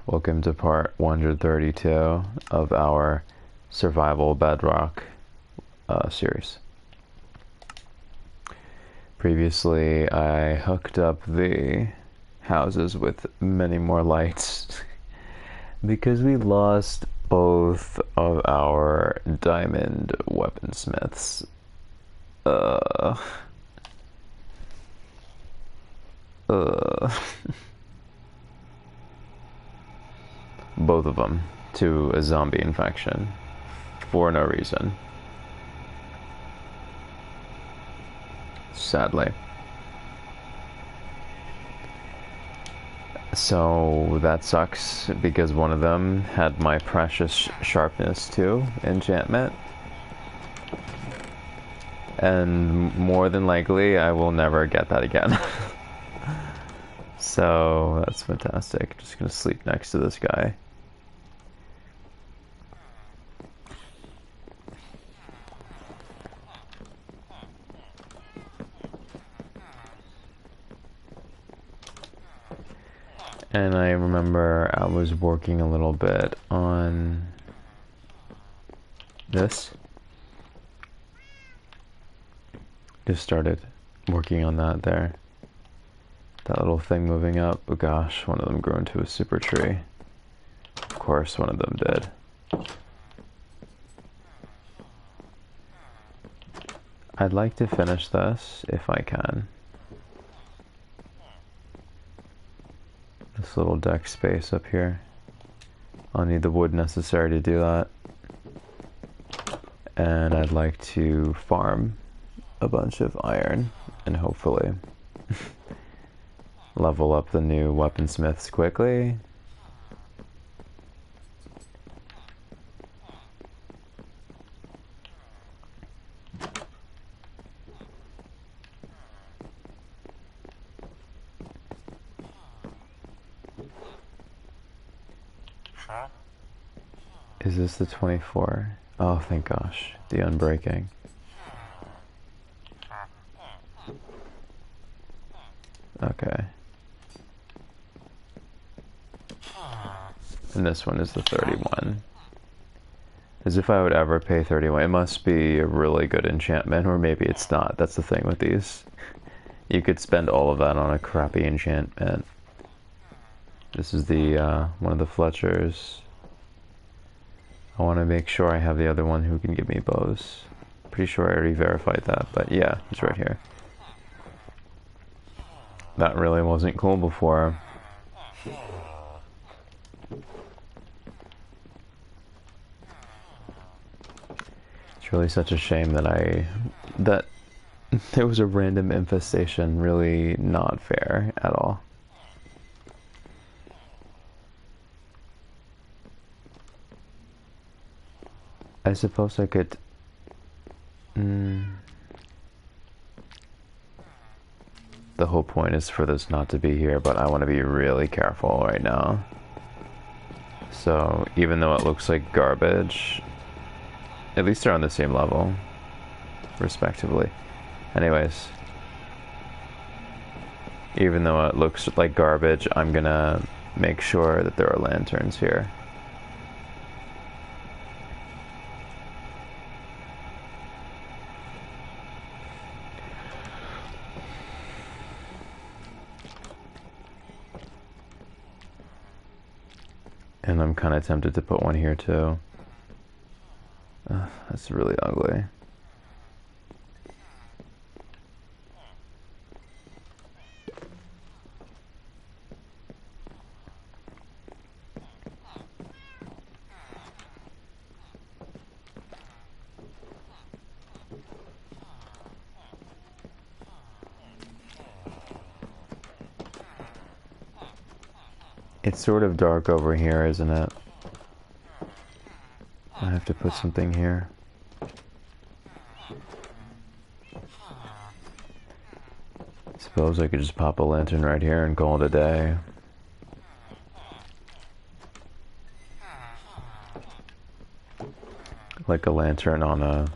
Welcome to part 132 of our Survival Bedrock series. Previously, I hooked up the houses with many more lights because we lost both of our diamond weaponsmiths. Both of them to a zombie infection for no reason. Sadly. So that sucks because one of them had my precious sharpness 2 enchantment. And more than likely I will never get that again. So that's fantastic. Just gonna sleep next to this guy. And I remember I was working a little bit on this. Just started working on that there. That little thing moving up. Oh gosh, one of them grew into a super tree. Of course, one of them did. I'd like to finish this if I can. This little deck space up here. I'll need the wood necessary to do that. And I'd like to farm a bunch of iron and hopefully level up the new weaponsmiths quickly. Is this the 24? Oh, thank gosh. The unbreaking. Okay. And this one is the 31. As if I would ever pay 31. It must be a really good enchantment, or maybe it's not. That's the thing with these. You could spend all of that on a crappy enchantment. This is the one of the Fletchers. I want to make sure I have the other one who can give me bows. Pretty sure I already verified that, but yeah, he's right here. That really wasn't cool before. It's really such a shame that there was a random infestation. Really not fair at all. I suppose I could... The whole point is for this not to be here, but I want to be really careful right now. So, even though it looks like garbage, at least they're on the same level, respectively. Anyways, even though it looks like garbage, I'm gonna make sure that there are lanterns here. And I'm kind of tempted to put one here too. That's really ugly. It's sort of dark over here, isn't it? I have to put something here. Suppose I could just pop a lantern right here and call it a day. Like a lantern on a...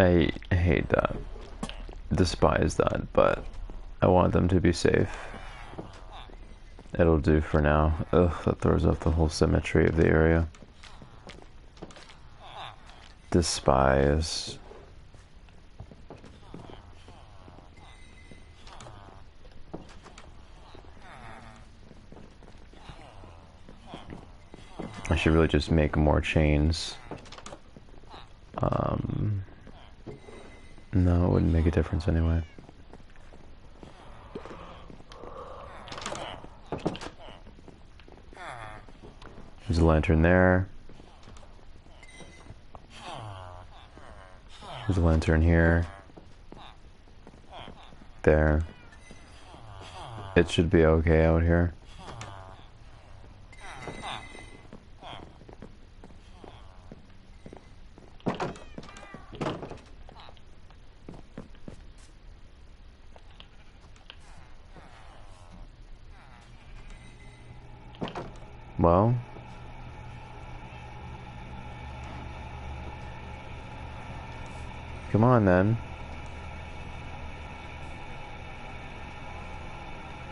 I hate that. Despise that, but I want them to be safe. It'll do for now. Ugh, that throws off the whole symmetry of the area. Despise. I should really just make more chains. No, it wouldn't make a difference anyway. There's a lantern there. There's a lantern here. There. It should be okay out here. Well, come on then.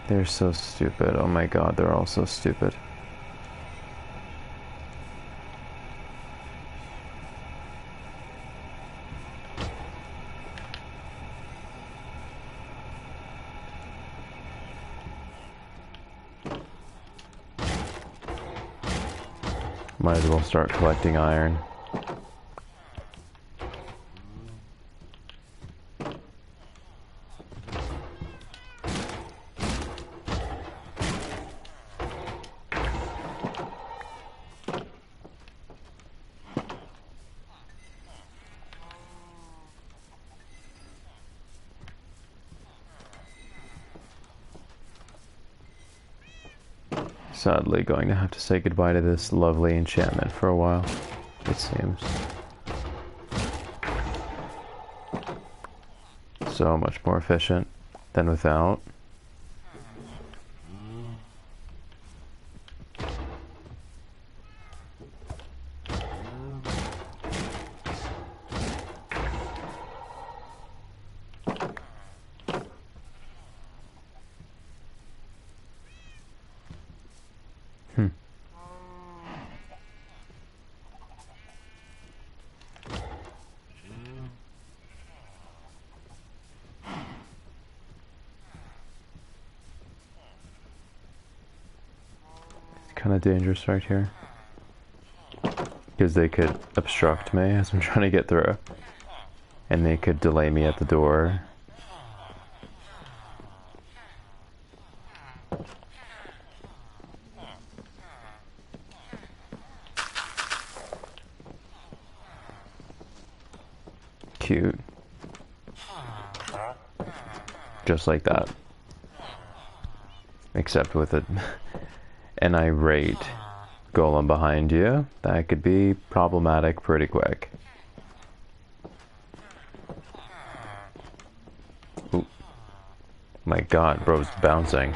They're so stupid. Oh my god, they're all so stupid. Might as well start collecting iron. Sadly, going to have to say goodbye to this lovely enchantment for a while, it seems. So much more efficient than without. Kind of dangerous right here. Because they could obstruct me as I'm trying to get through. And they could delay me at the door. Cute. Just like that. Except with an irate golem behind you, that could be problematic pretty quick. Ooh. My god, bro's bouncing.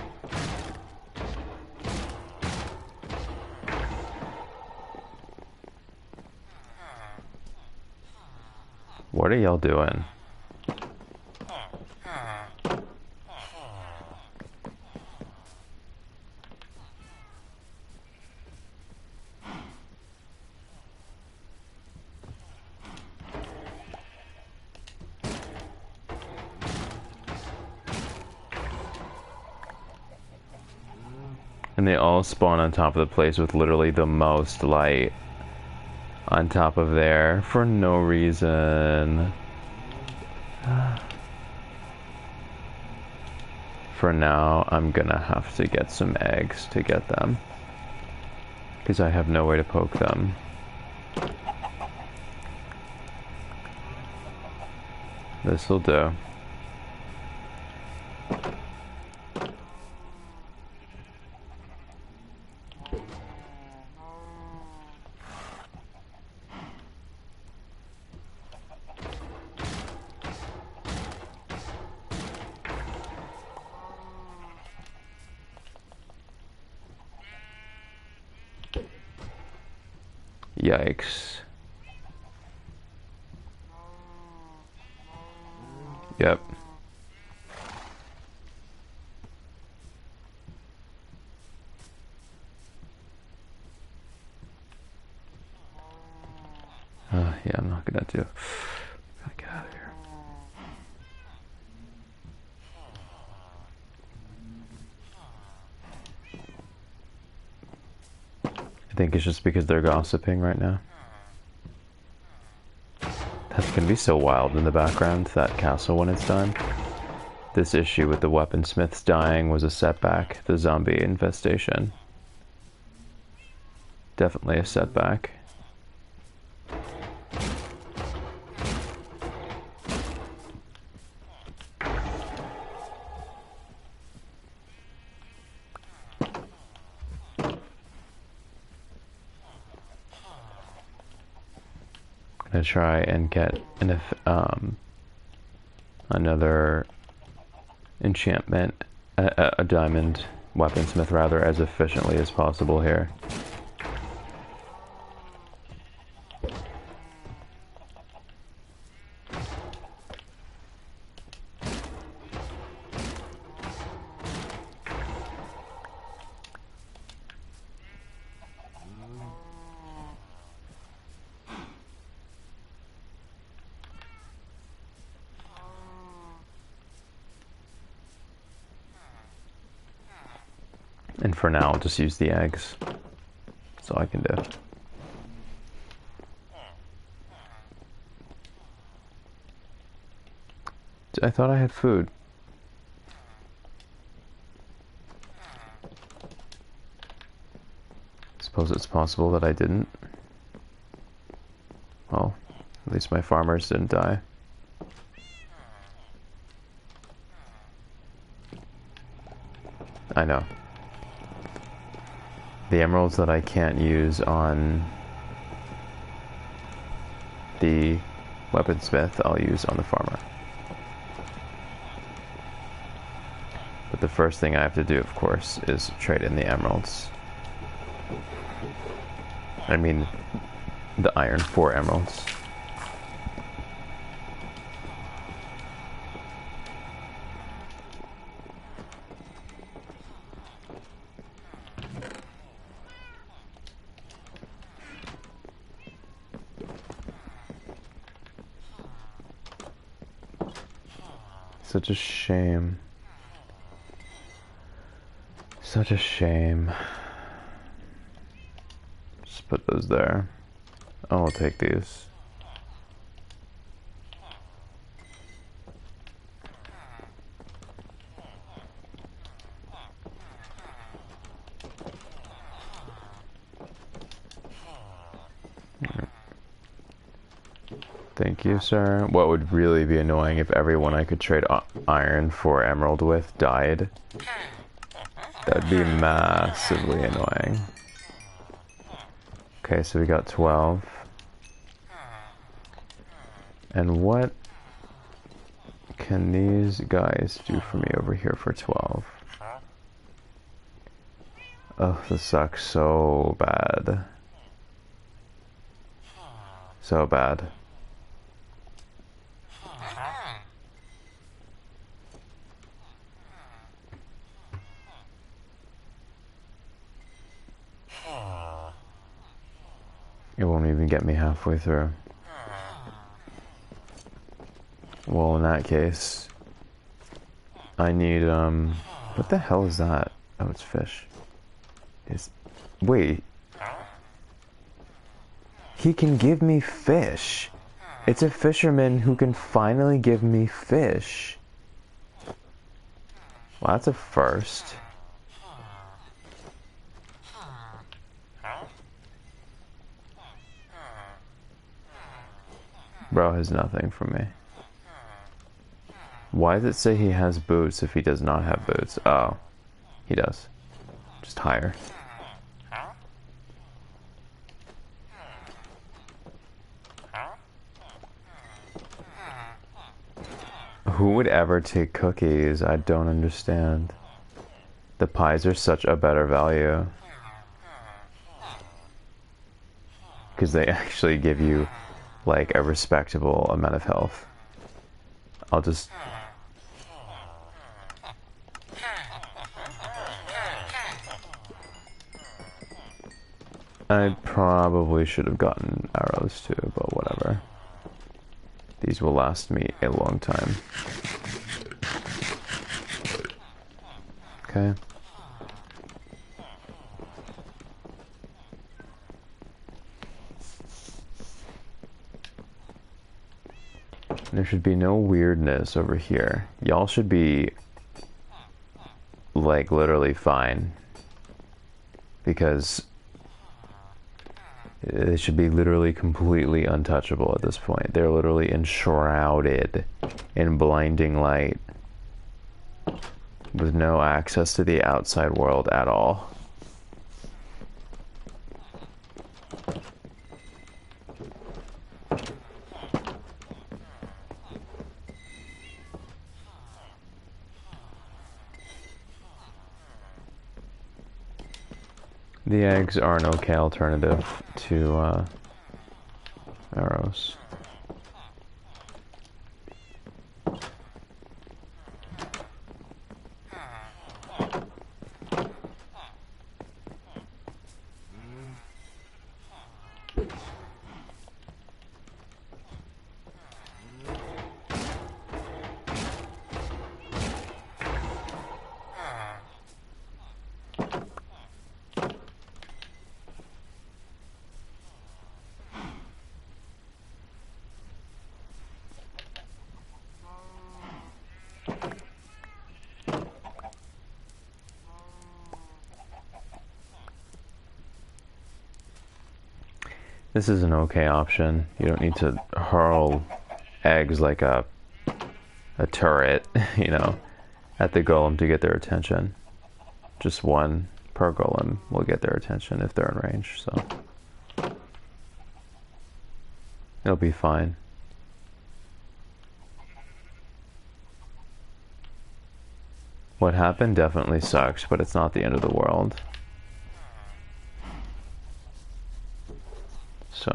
What are y'all doing? And they all spawn on top of the place with literally the most light on top of there for no reason. For now, I'm gonna have to get some eggs to get them. Because I have no way to poke them. This'll do. Yikes. Yep. Yeah, I'm not gonna do. Gotta get out of here. I think it's just because they're gossiping right now. That's gonna be so wild in the background, that castle when it's done. This issue with the weaponsmiths dying was a setback. The zombie infestation. Definitely a setback. Gonna try and get another enchantment, a diamond weaponsmith rather, as efficiently as possible here. And for now, I'll just use the eggs. That's all I can do. I thought I had food. Suppose it's possible that I didn't. Well, at least my farmers didn't die. I know. The emeralds that I can't use on the weaponsmith, I'll use on the farmer. But the first thing I have to do, of course, is trade in the emeralds. I mean, the iron for emeralds. Such a shame. Such a shame. Just put those there. I'll take these. Thank you, sir. What would really be annoying if everyone I could trade iron for emerald with died? That'd be massively annoying. Okay, so we got 12. And what can these guys do for me over here for 12? Oh, this sucks so bad. So bad. It won't even get me halfway through. Well, in that case, I need, what the hell is that? Oh, it's fish. Wait. He can give me fish. It's a fisherman who can finally give me fish. Well, that's a first. Bro has nothing for me. Why does it say he has boots if he does not have boots? Oh, he does. Just higher. Who would ever take cookies? I don't understand. The pies are such a better value. Because they actually give you, like, a respectable amount of health. I'll just... I probably should have gotten arrows too, but whatever. These will last me a long time. Okay. There should be no weirdness over here. Y'all should be, like, literally fine. Because it should be literally completely untouchable at this point. They're literally enshrouded in blinding light with no access to the outside world at all. The eggs are an okay alternative to arrows. This is an okay option. You don't need to hurl eggs like a turret, you know, at the golem to get their attention. Just one per golem will get their attention if they're in range, so it'll be fine. What happened definitely sucks, but it's not the end of the world. So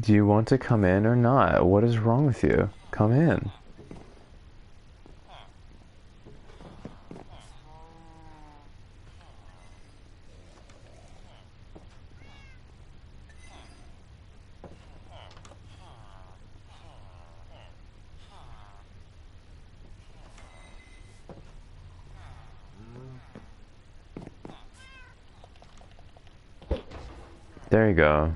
do you want to come in or not? What is wrong with you? Come in. There you go.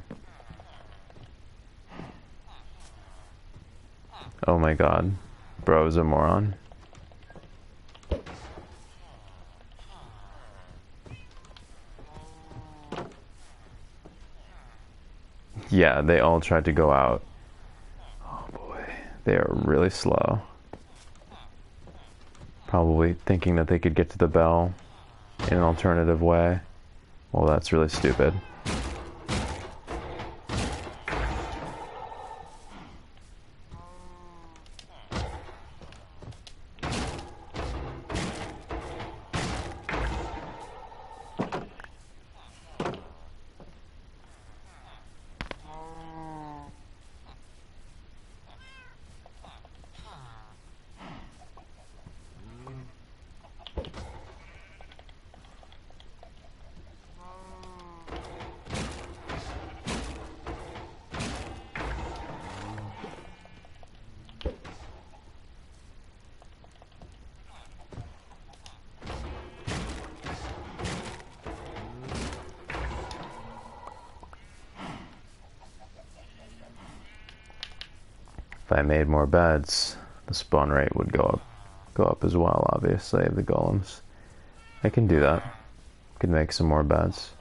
Oh my god. Bro's a moron. Yeah, they all tried to go out. Oh boy. They are really slow. Probably thinking that they could get to the bell in an alternative way. Well, that's really stupid. If I made more beds, the spawn rate would go up as well, obviously, of the golems. I can do that. I can make some more beds.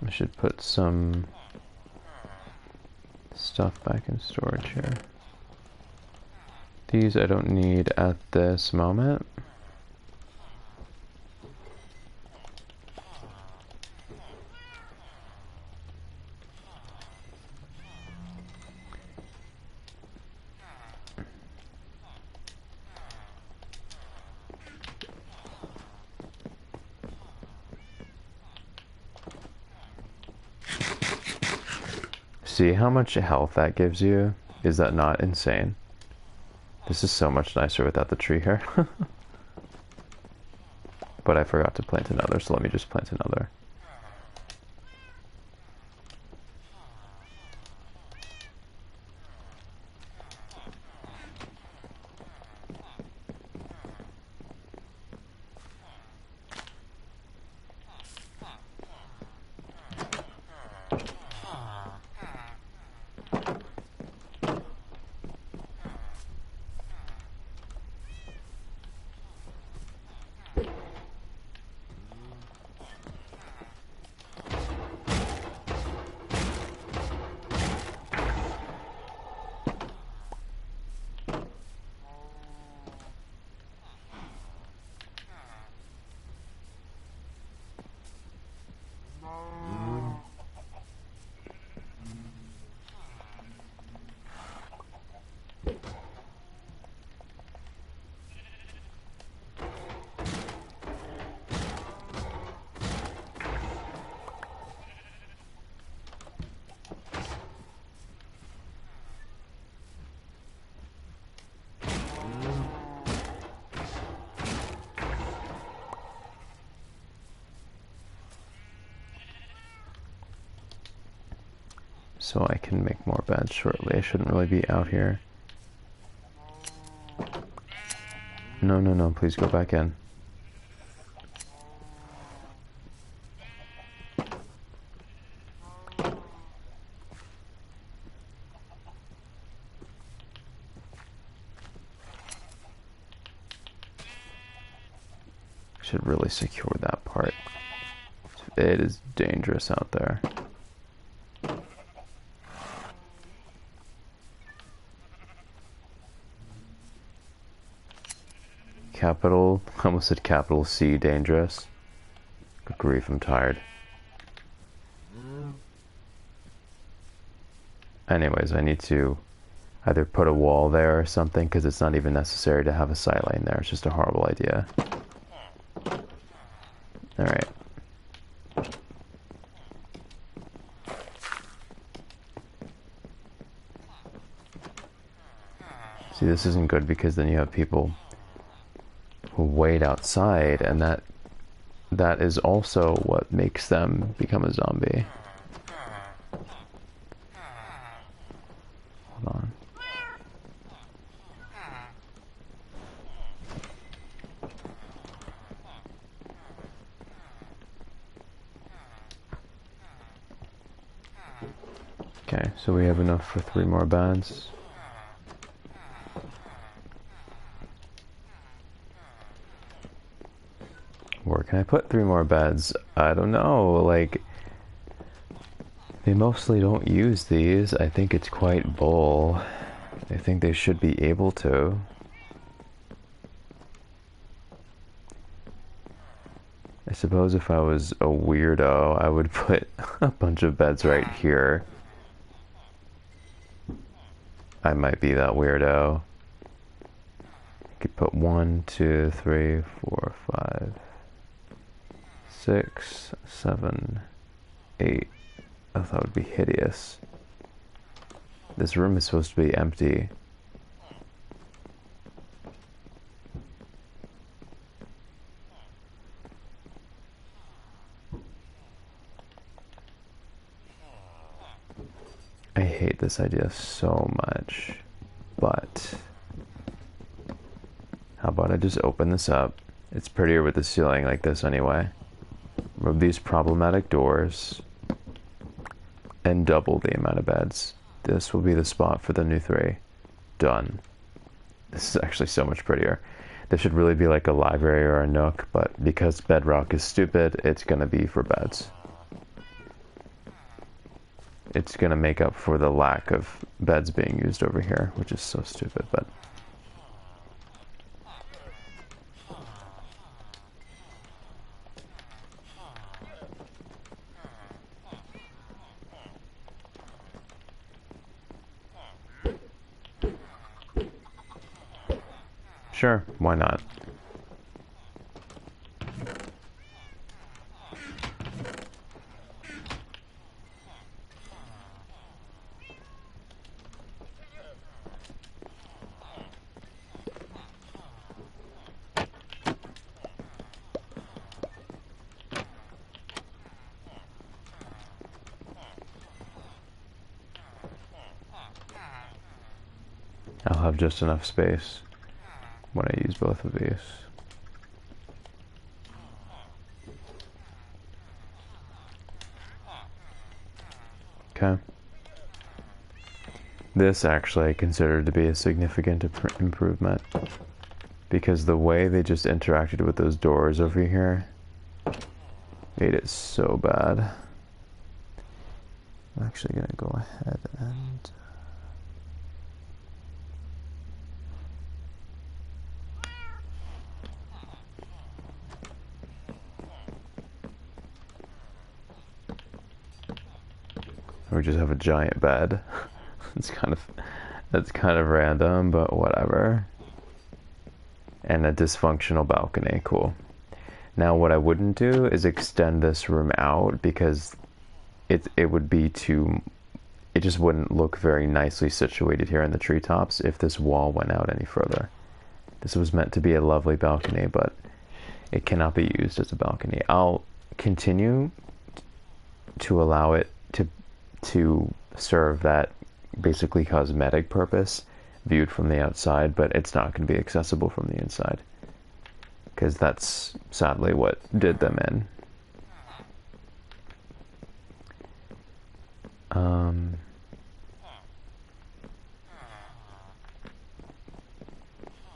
I should put some stuff back in storage here. These I don't need at this moment. See how much health that gives you? Is that not insane? This is so much nicer without the tree here. But I forgot to plant another, so let me just plant another. So I can make more beds shortly. I shouldn't really be out here. No, no, no, please go back in. Should really secure that part. It is dangerous out there. Capital, I almost said capital C, dangerous. Good grief, I'm tired. Anyways, I need to either put a wall there or something, because it's not even necessary to have a sight lane there. It's just a horrible idea. Alright. See, this isn't good because then you have people who wait outside, and that is also what makes them become a zombie. Hold on. Okay, so we have enough for 3 more beds. Where can I put 3 more beds? I don't know, like, they mostly don't use these. I think it's quite bull. I think they should be able to. I suppose if I was a weirdo, I would put a bunch of beds right here. I might be that weirdo. I could put 1, 2, 3, 4, 5, 6, 7, 8, Oh, that would be hideous. This room is supposed to be empty. I hate this idea so much, but how about I just open this up? It's prettier with the ceiling like this anyway. Remove these problematic doors and double the amount of beds. This will be the spot for the new 3. Done. This is actually so much prettier. This should really be like a library or a nook, but because bedrock is stupid, it's gonna be for beds. It's gonna make up for the lack of beds being used over here, which is so stupid, but... Sure, why not? I'll have just enough space when I use both of these. Okay. This actually I consider to be a significant improvement, because the way they just interacted with those doors over here made it so bad. I'm actually gonna go ahead and... we just have a giant bed. That's kind of random, but whatever. And a dysfunctional balcony, cool. Now what I wouldn't do is extend this room out, because it would be too... It just wouldn't look very nicely situated here in the treetops if this wall went out any further. This was meant to be a lovely balcony, but it cannot be used as a balcony. I'll continue to allow it to serve that basically cosmetic purpose viewed from the outside, but it's not going to be accessible from the inside, because that's sadly what did them in.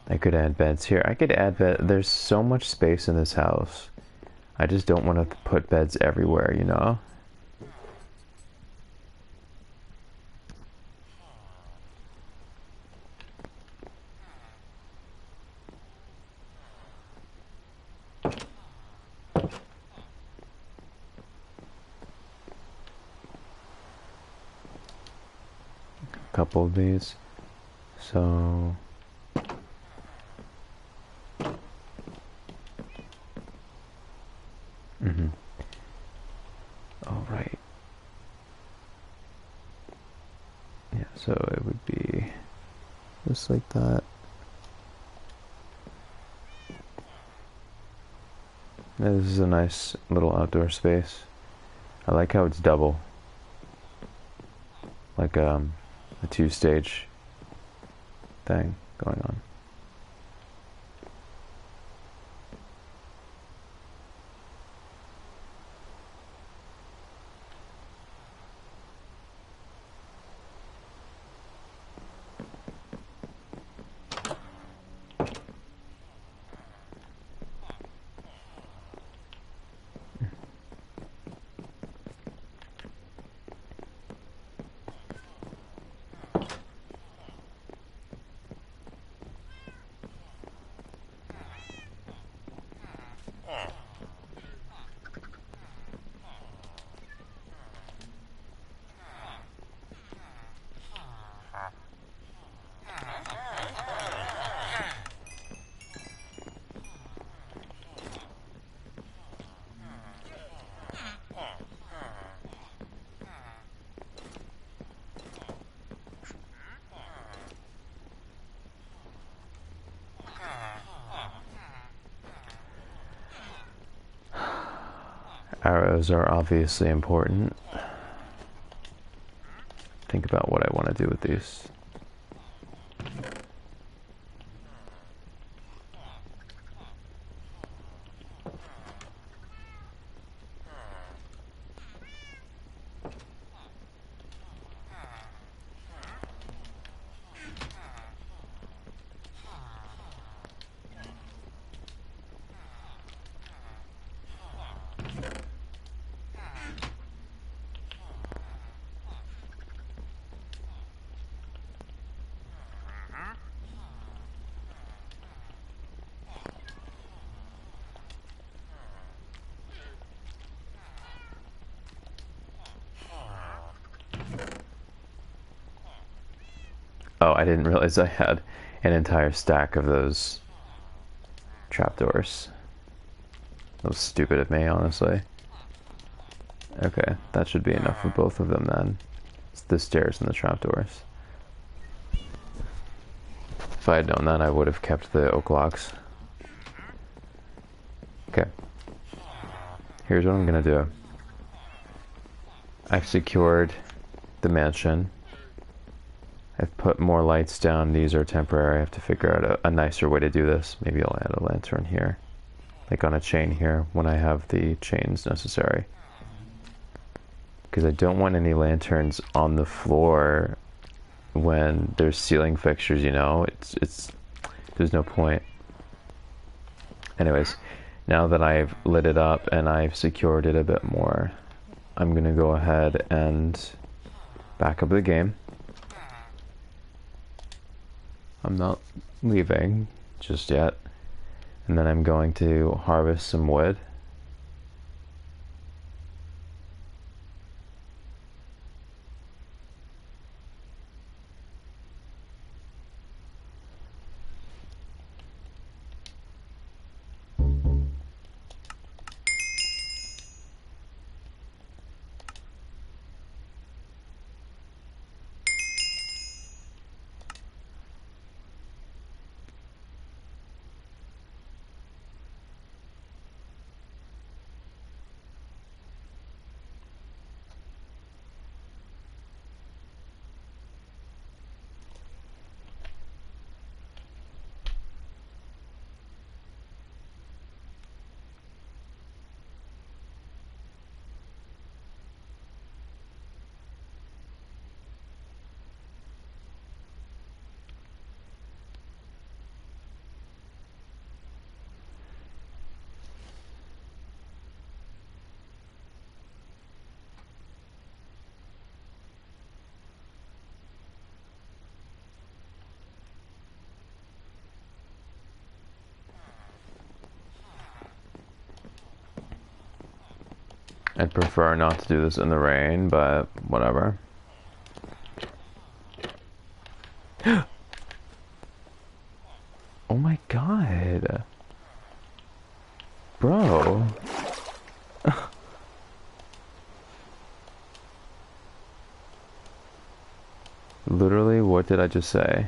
I could add beds here. I could add bed. There's so much space in this house. I just don't want to put beds everywhere, you know? Couple of these, so all right, yeah, so it would be just like that. This is a nice little outdoor space. I like how it's double, like a 2-stage thing going on. Arrows are obviously important. Think about what I want to do with these. Oh, I didn't realize I had an entire stack of those trapdoors. That was stupid of me, honestly. Okay, that should be enough for both of them then. It's the stairs and the trapdoors. If I had known that, I would have kept the oak logs. Okay. Here's what I'm gonna do. I've secured the mansion. I've put more lights down. These are temporary. I have to figure out a nicer way to do this. Maybe I'll add a lantern here. Like on a chain here when I have the chains necessary. Because I don't want any lanterns on the floor when there's ceiling fixtures, you know? There's no point. Anyways, now that I've lit it up and I've secured it a bit more, I'm gonna go ahead and back up the game. I'm not leaving just yet. And then I'm going to harvest some wood. I'd prefer not to do this in the rain, but whatever. Oh my god. Bro. Literally, what did I just say?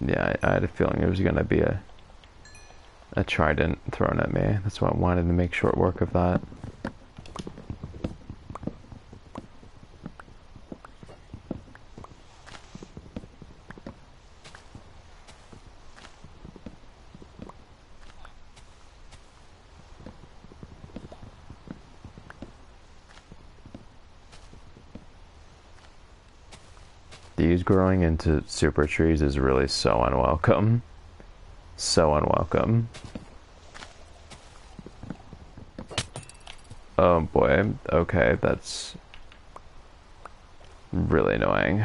Yeah, I had a feeling there was gonna be a trident thrown at me. That's why I wanted to make short work of that. These growing into super trees is really so unwelcome. So unwelcome. Oh boy, okay, that's really annoying.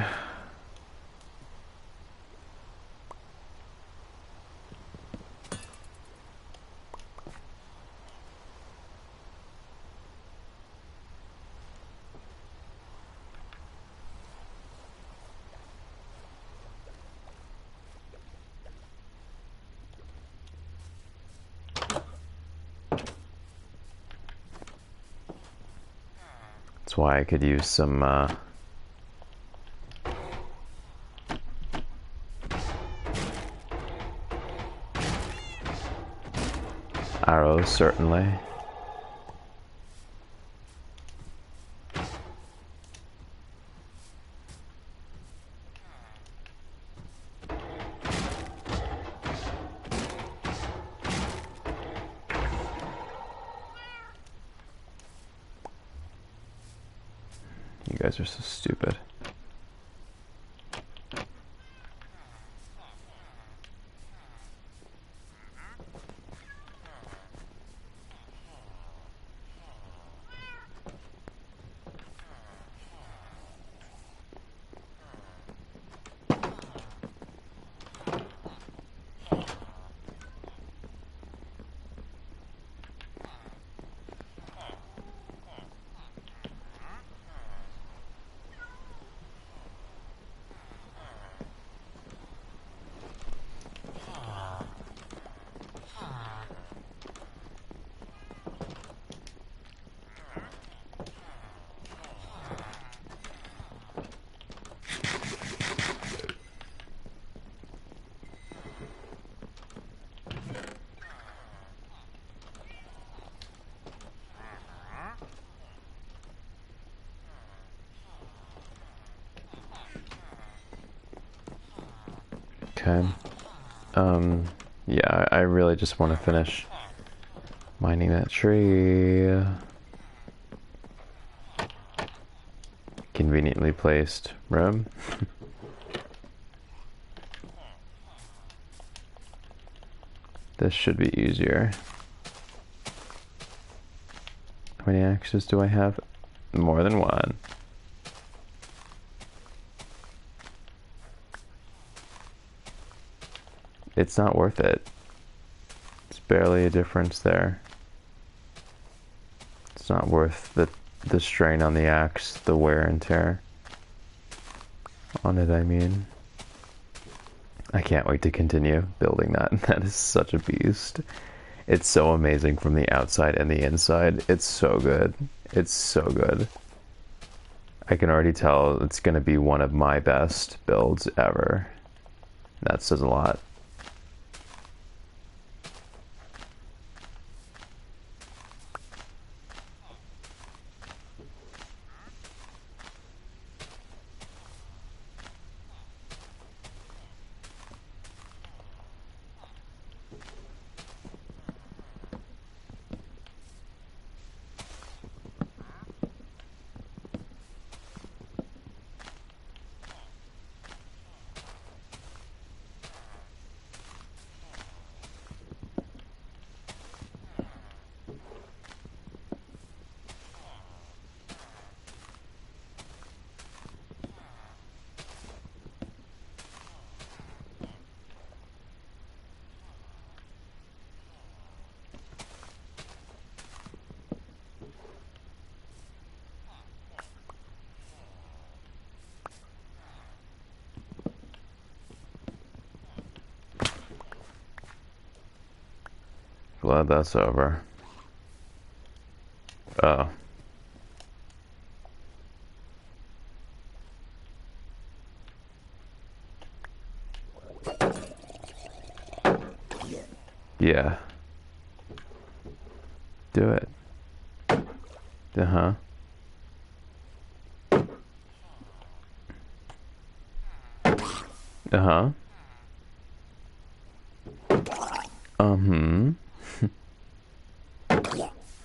That's why I could use some arrows, certainly. You guys are so stupid. Okay. Yeah, I really just want to finish mining that tree. Conveniently placed room. This should be easier. How many axes do I have? More than one. It's not worth it. It's barely a difference there. It's not worth the strain on the axe, the wear and tear on it, I mean. I can't wait to continue building that. That is such a beast. It's so amazing from the outside and the inside. It's so good. It's so good. I can already tell it's going to be one of my best builds ever. That says a lot. Glad that's over. Oh. Yeah. Do it. Uh-huh. Uh-huh. Mm-hmm.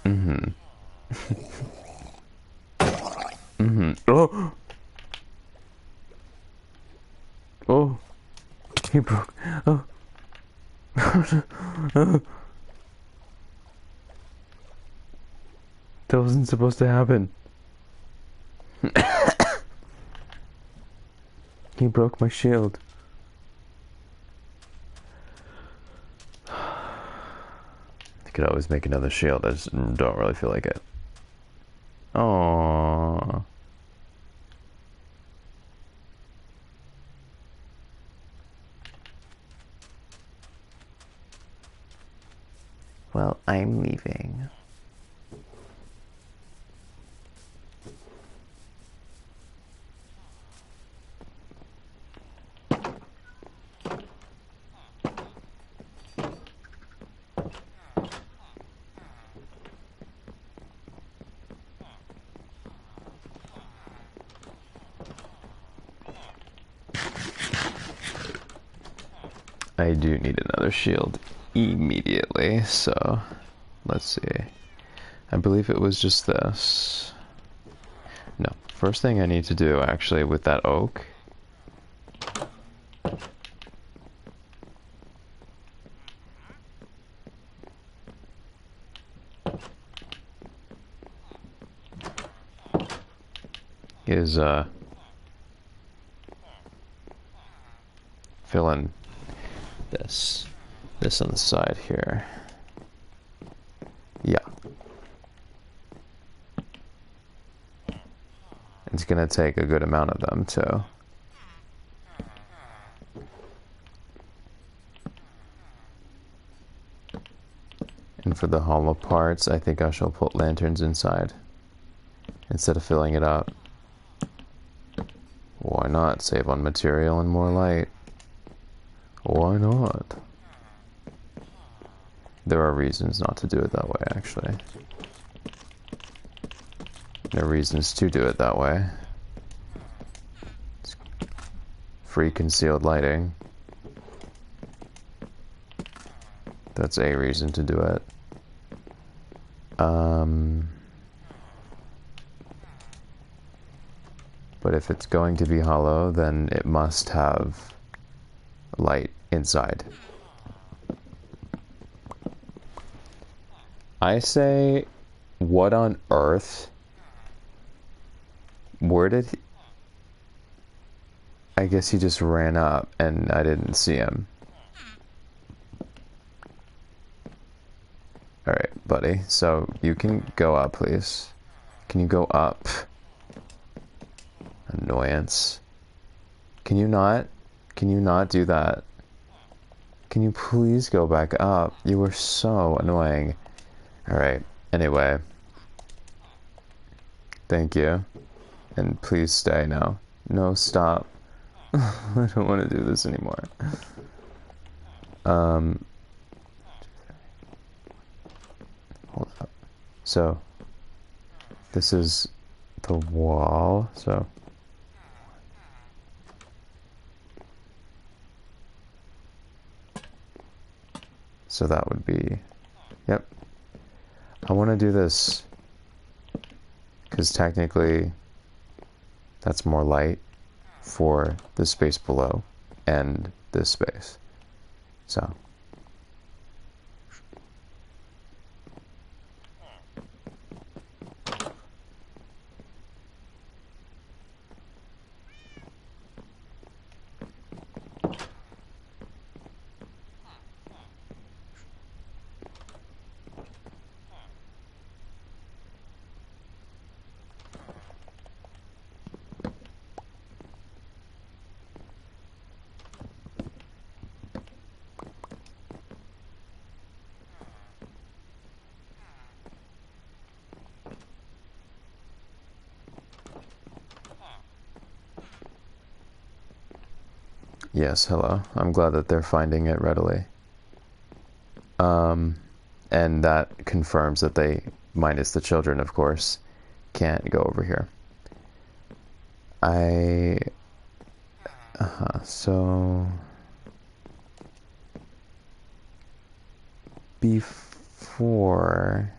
Mm-hmm. Mm-hmm. Oh! Oh! He broke. Oh! Oh. That wasn't supposed to happen. He broke my shield. I could always make another shield. I just don't really feel like it. Aww. Well, I'm leaving. I do need another shield immediately, so let's see. I believe it was just this. No, first thing I need to do actually with that oak is fill in this on the side here. Yeah. It's gonna take a good amount of them too. And for the hollow parts, I think I shall put lanterns inside instead of filling it up. Why not? Save on material and more light. Why not? There are reasons not to do it that way, actually. There are reasons to do it that way. It's free concealed lighting. That's a reason to do it. But if it's going to be hollow, then it must have light inside. I say, what on earth? Where did he... I guess he just ran up and I didn't see him. Alright, buddy. So, you can go up, please. Can you go up? Annoyance. Can you not? Can you not do that? Can you please go back up? You were so annoying. Alright, anyway. Thank you. And please stay now. No, stop. I don't want to do this anymore. Hold up. So, this is the wall, so... So that would be... Yep. I want to do this because technically that's more light for the space below and this space. So... Yes, hello. I'm glad that they're finding it readily. And that confirms that they, minus the children, of course, can't go over here. So... Before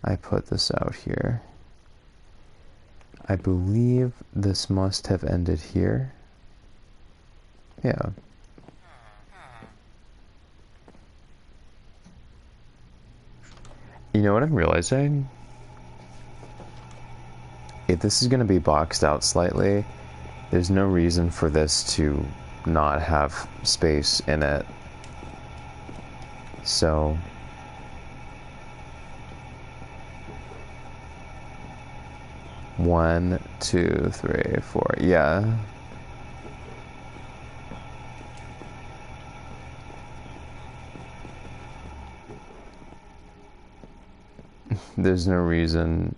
I put this out here, I believe this must have ended here. Yeah. You know what I'm realizing? If this is going to be boxed out slightly, there's no reason for this to not have space in it. So... One, two, three, four. Yeah. There's no reason.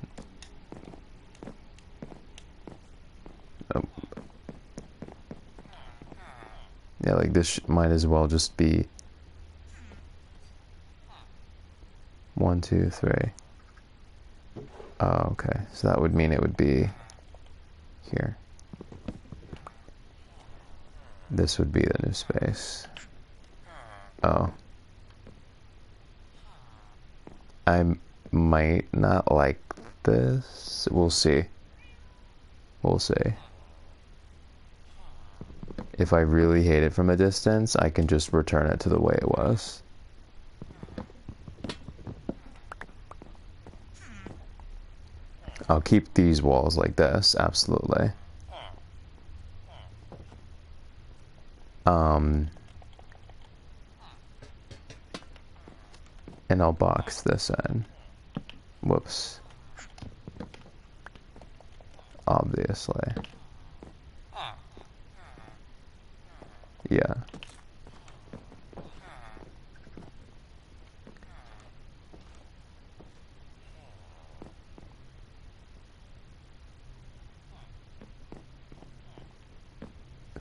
Oh. Yeah, like this might as well just be 1, 2, 3. Oh, okay. So that would mean it would be here. This would be the new space. Oh. I might not like this. We'll see. We'll see. If I really hate it from a distance, I can just return it to the way it was. I'll keep these walls like this, absolutely. And I'll box this in. Whoops. Obviously. Yeah.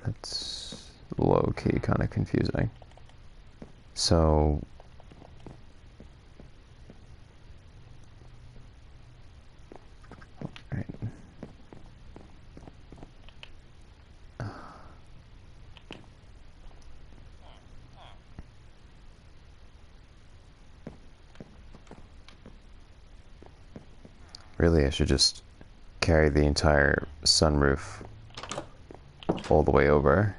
That's low-key kind of confusing. So... Right. Really, I should just carry the entire sunroof all the way over.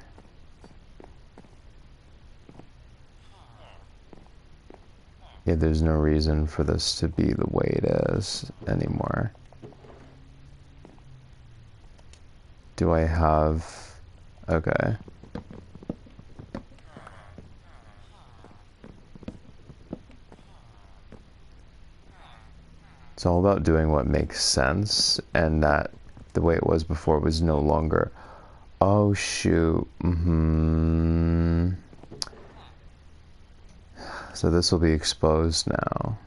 Yeah, there's no reason for this to be the way it is anymore. Do I have... Okay. It's all about doing what makes sense, and that the way it was before was no longer... Oh, shoot. So this will be exposed now.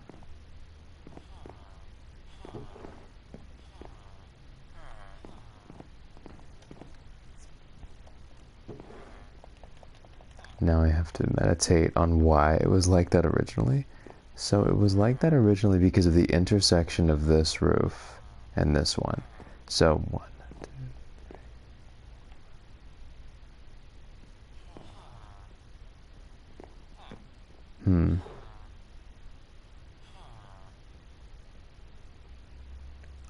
Now I have to meditate on why it was like that originally. So it was like that originally because of the intersection of this roof and this one. So 1, 2...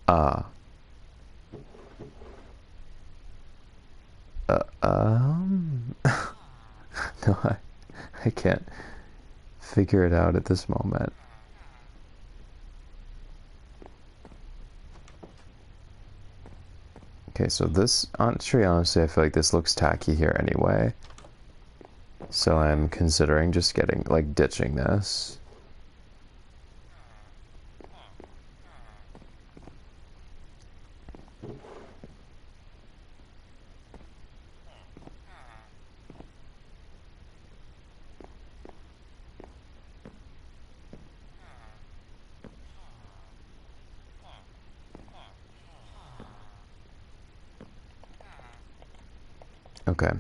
Ah. No, I can't figure it out at this moment. Okay, so this, honestly, I feel like this looks tacky here anyway. So I'm considering just getting, like, ditching this. Okay.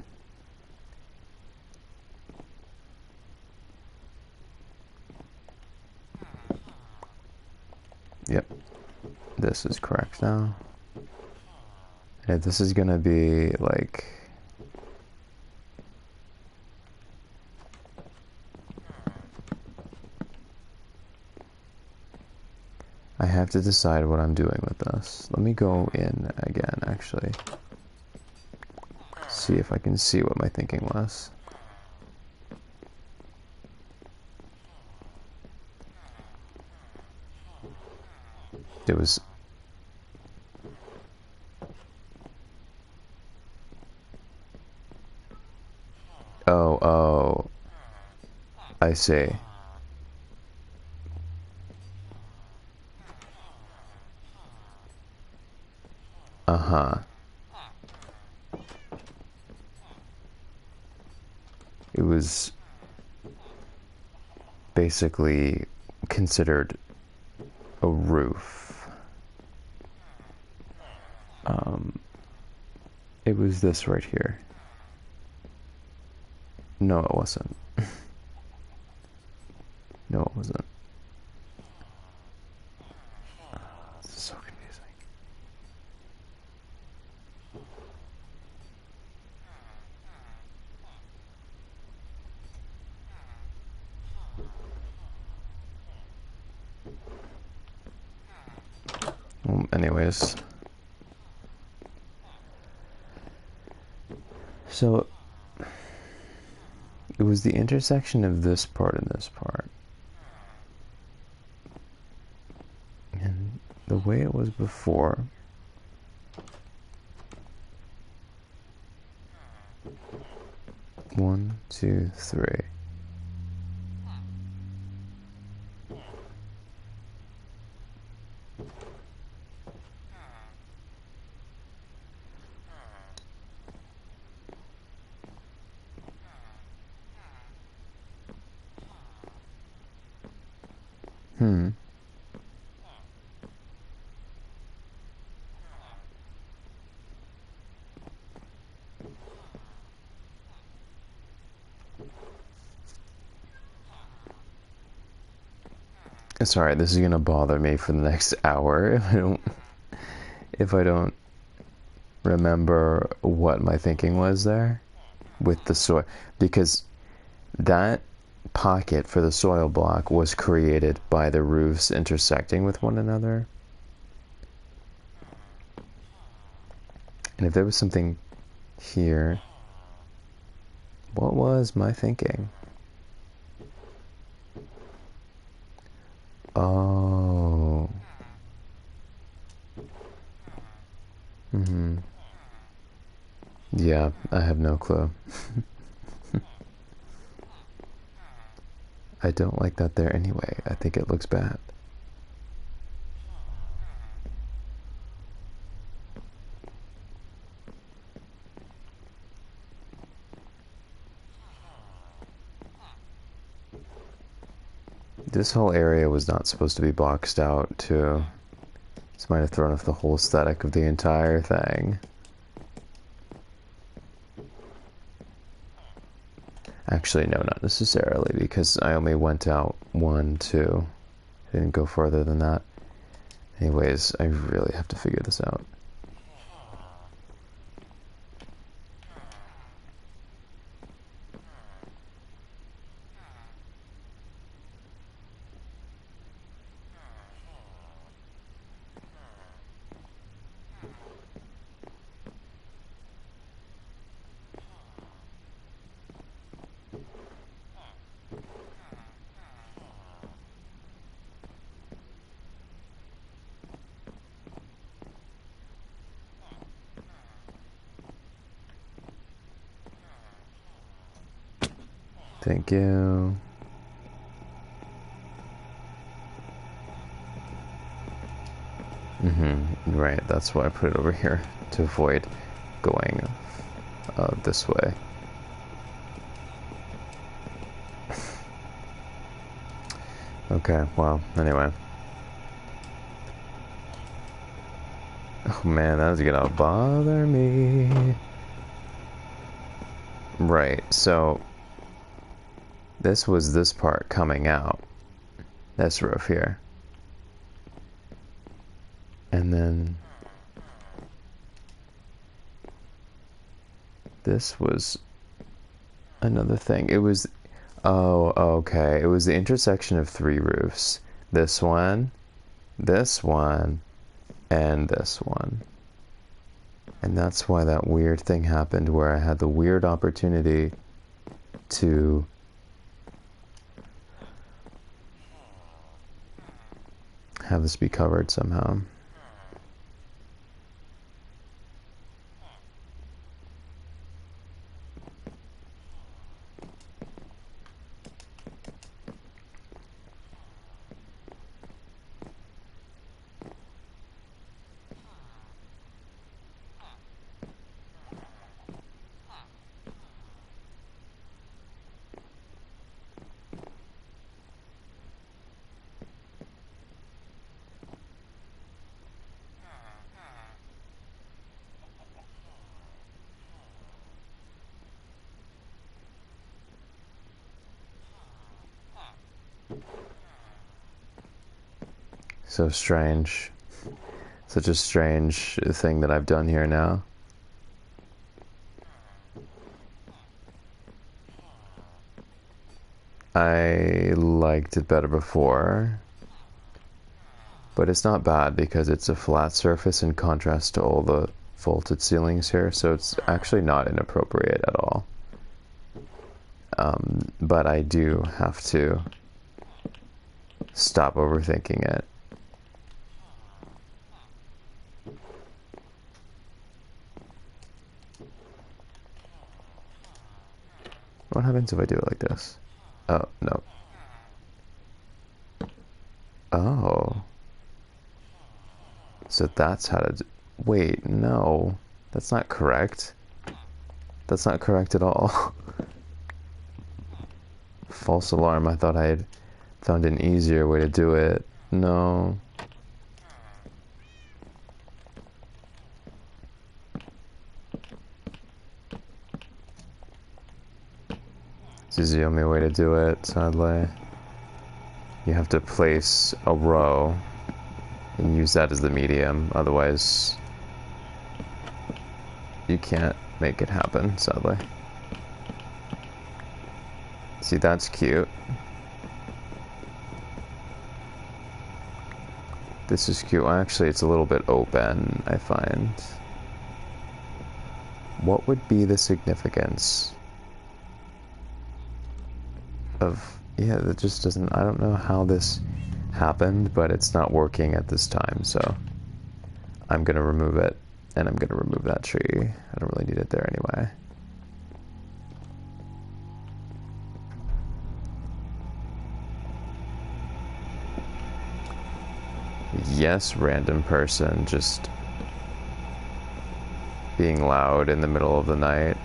Yep. This is correct now. Yeah, this is gonna be, like... I have to decide what I'm doing with this. Let me go in again, actually. See if I can see what my thinking was. It was... Oh, I see. Uh-huh. It was basically considered a roof. It was this right here. No, it wasn't. No, it wasn't. This is so confusing. anyways. So it was the intersection of this part and this part. And the way it was before, one, two, three. It's alright, this is gonna bother me for the next hour if I don't remember what my thinking was there with the soil, because that pocket for the soil block was created by the roofs intersecting with one another. And if there was something here, what was my thinking? Oh. Yeah, I have no clue. I don't like that there anyway. I think it looks bad. This whole area was not supposed to be boxed out, too. This might have thrown off the whole aesthetic of the entire thing. Actually, no, not necessarily, because I only went out 1, 2. I didn't go further than that. Anyways, I really have to figure this out. Thank you. Right, that's why I put it over here, to avoid going this way. Okay, well, anyway. Oh man, that's gonna bother me. Right, so this was this part coming out, this roof here. And then this was another thing. It was, oh, okay. It was the intersection of 3 roofs. This one, and this one. And that's why that weird thing happened where I had the weird opportunity to have this be covered somehow. So strange. Such a strange thing that I've done here now. I liked it better before. But it's not bad because it's a flat surface in contrast to all the vaulted ceilings here, so it's actually not inappropriate at all. But I do have to stop overthinking it. What happens if I do it like this? Oh, no. Oh. So that's how to do... Wait, no. That's not correct. That's not correct at all. False alarm. I thought I had found an easier way to do it. No. This is the only way to do it, sadly. You have to place a row and use that as the medium, otherwise you can't make it happen, sadly. See, that's cute. This is cute. Actually, it's a little bit open, I find. What would be the significance of... Yeah, that just doesn't... I don't know how this happened, but it's not working at this time, so I'm gonna remove it, and I'm gonna remove that tree. I don't really need it there anyway. Yes, random person just being loud in the middle of the night.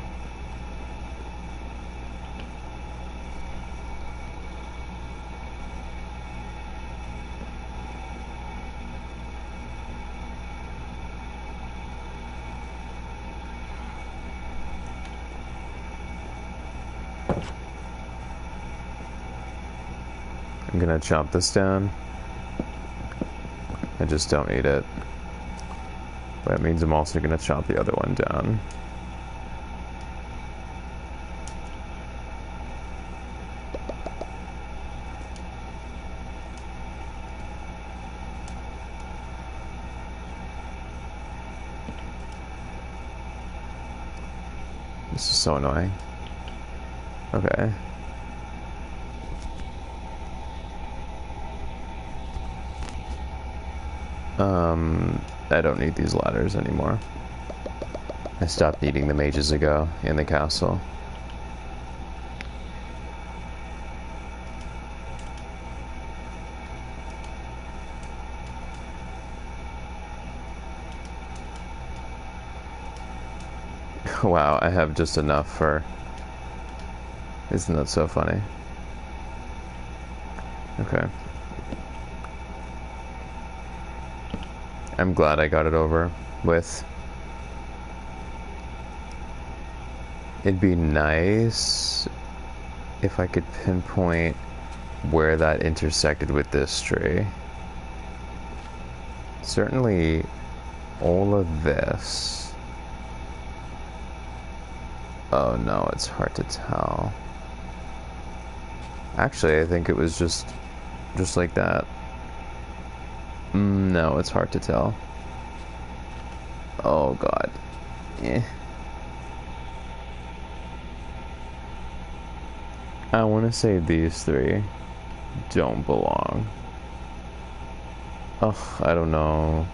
I'm gonna chop this down. I just don't need it. But it means I'm also gonna chop the other one down. This is so annoying. Okay. I don't need these ladders anymore. I stopped needing them ages ago in the castle. Wow, I have just enough for... Isn't that so funny? Okay. I'm glad I got it over with. It'd be nice if I could pinpoint where that intersected with this tree. Certainly all of this. Oh no, it's hard to tell. Actually, I think it was just like that. No, it's hard to tell. Oh god. Eh. I want to say these three don't belong. Oh, I don't know.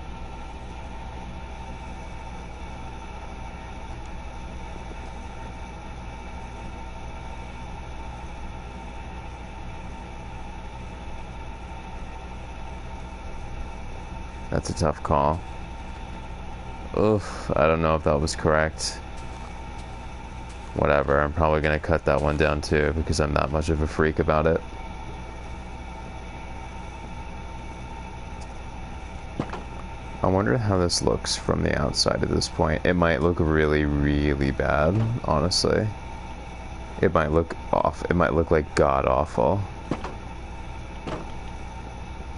That's a tough call. Oof, I don't know if that was correct. Whatever, I'm probably gonna cut that one down too because I'm that much of a freak about it. I wonder how this looks from the outside at this point. It might look really, really bad, honestly. It might look off. It might look like god-awful.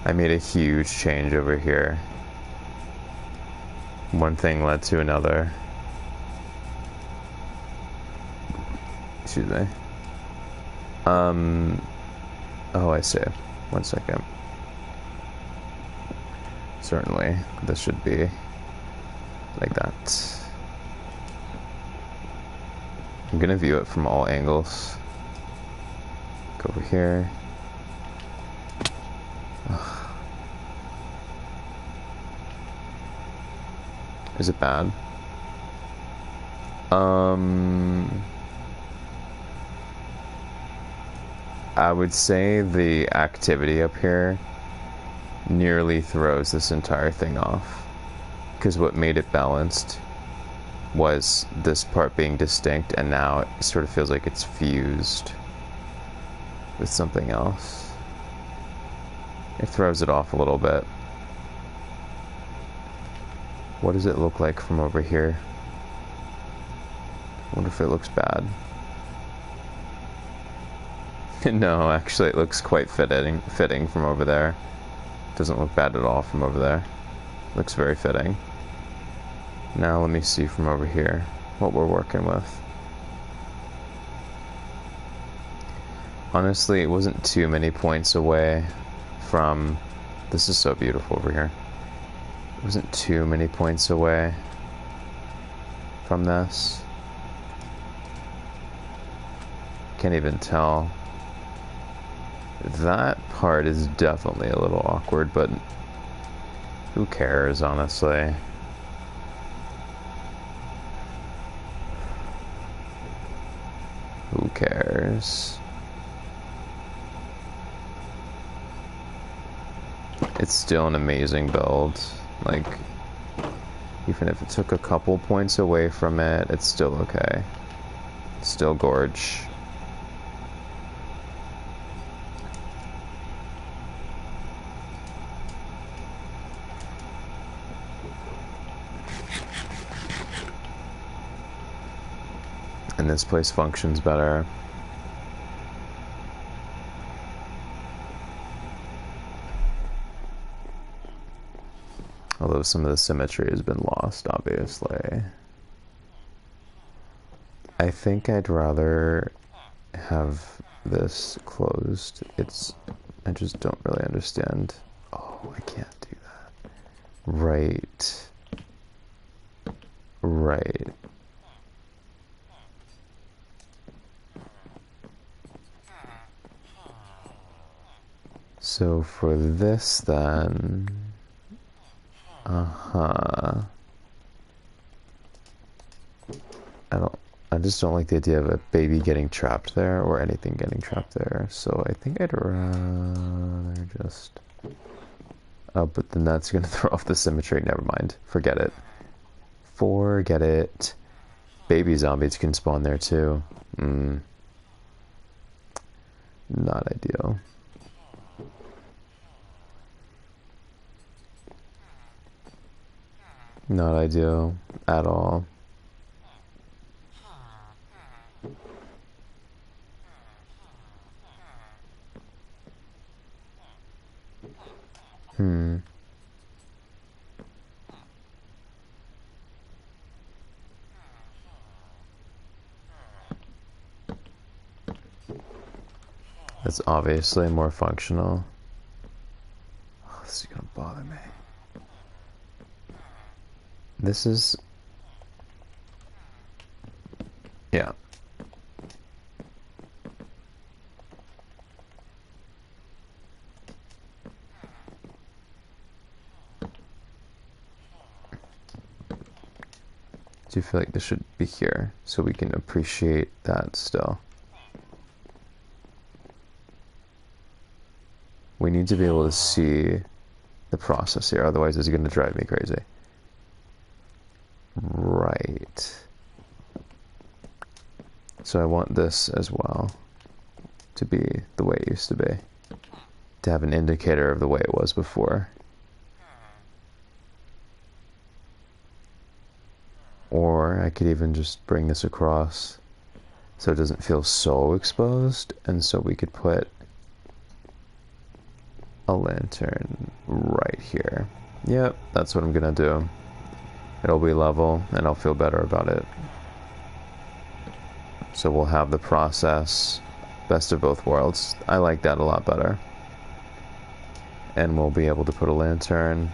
I made a huge change over here. One thing led to another. Excuse me. Oh, I see. 1 second. certainly this should be like that. I'm gonna view it from all angles. Go over here. Ugh. Is it bad? I would say the activity up here nearly throws this entire thing off. Because what made it balanced was this part being distinct, and now it sort of feels like it's fused with something else. It throws it off a little bit. What does it look like from over here? I wonder if it looks bad. No, actually it looks quite fitting from over there. Doesn't look bad at all from over there. Looks very fitting. Now let me see from over here what we're working with. Honestly, it wasn't too many points away from... This is so beautiful over here. It wasn't too many points away from this. Can't even tell. That part is definitely a little awkward, but who cares, honestly? Who cares? It's still an amazing build. Like, even if it took a couple points away from it, it's still okay. Still gorge. And this place functions better. Although some of the symmetry has been lost, obviously. I think I'd rather have this closed. I just don't really understand. Oh, I can't do that. Right. Right. So for this then, I just don't like the idea of a baby getting trapped there or anything getting trapped there. So I think I'd rather just, oh, but then that's gonna throw off the symmetry. Never mind. Forget it. Forget it. Baby zombies can spawn there too. Not ideal. Not ideal at all. That's obviously more functional. Oh, this is gonna bother me. This is... yeah. Do you feel like this should be here so we can appreciate that still? We need to be able to see the process here, otherwise it's going to drive me crazy. Right. So I want this as well to be the way it used to be. To have an indicator of the way it was before. Or I could even just bring this across so it doesn't feel so exposed, and so we could put a lantern right here. Yep, that's what I'm gonna do. It'll be level, and I'll feel better about it. So we'll have the process, best of both worlds. I like that a lot better. And we'll be able to put a lantern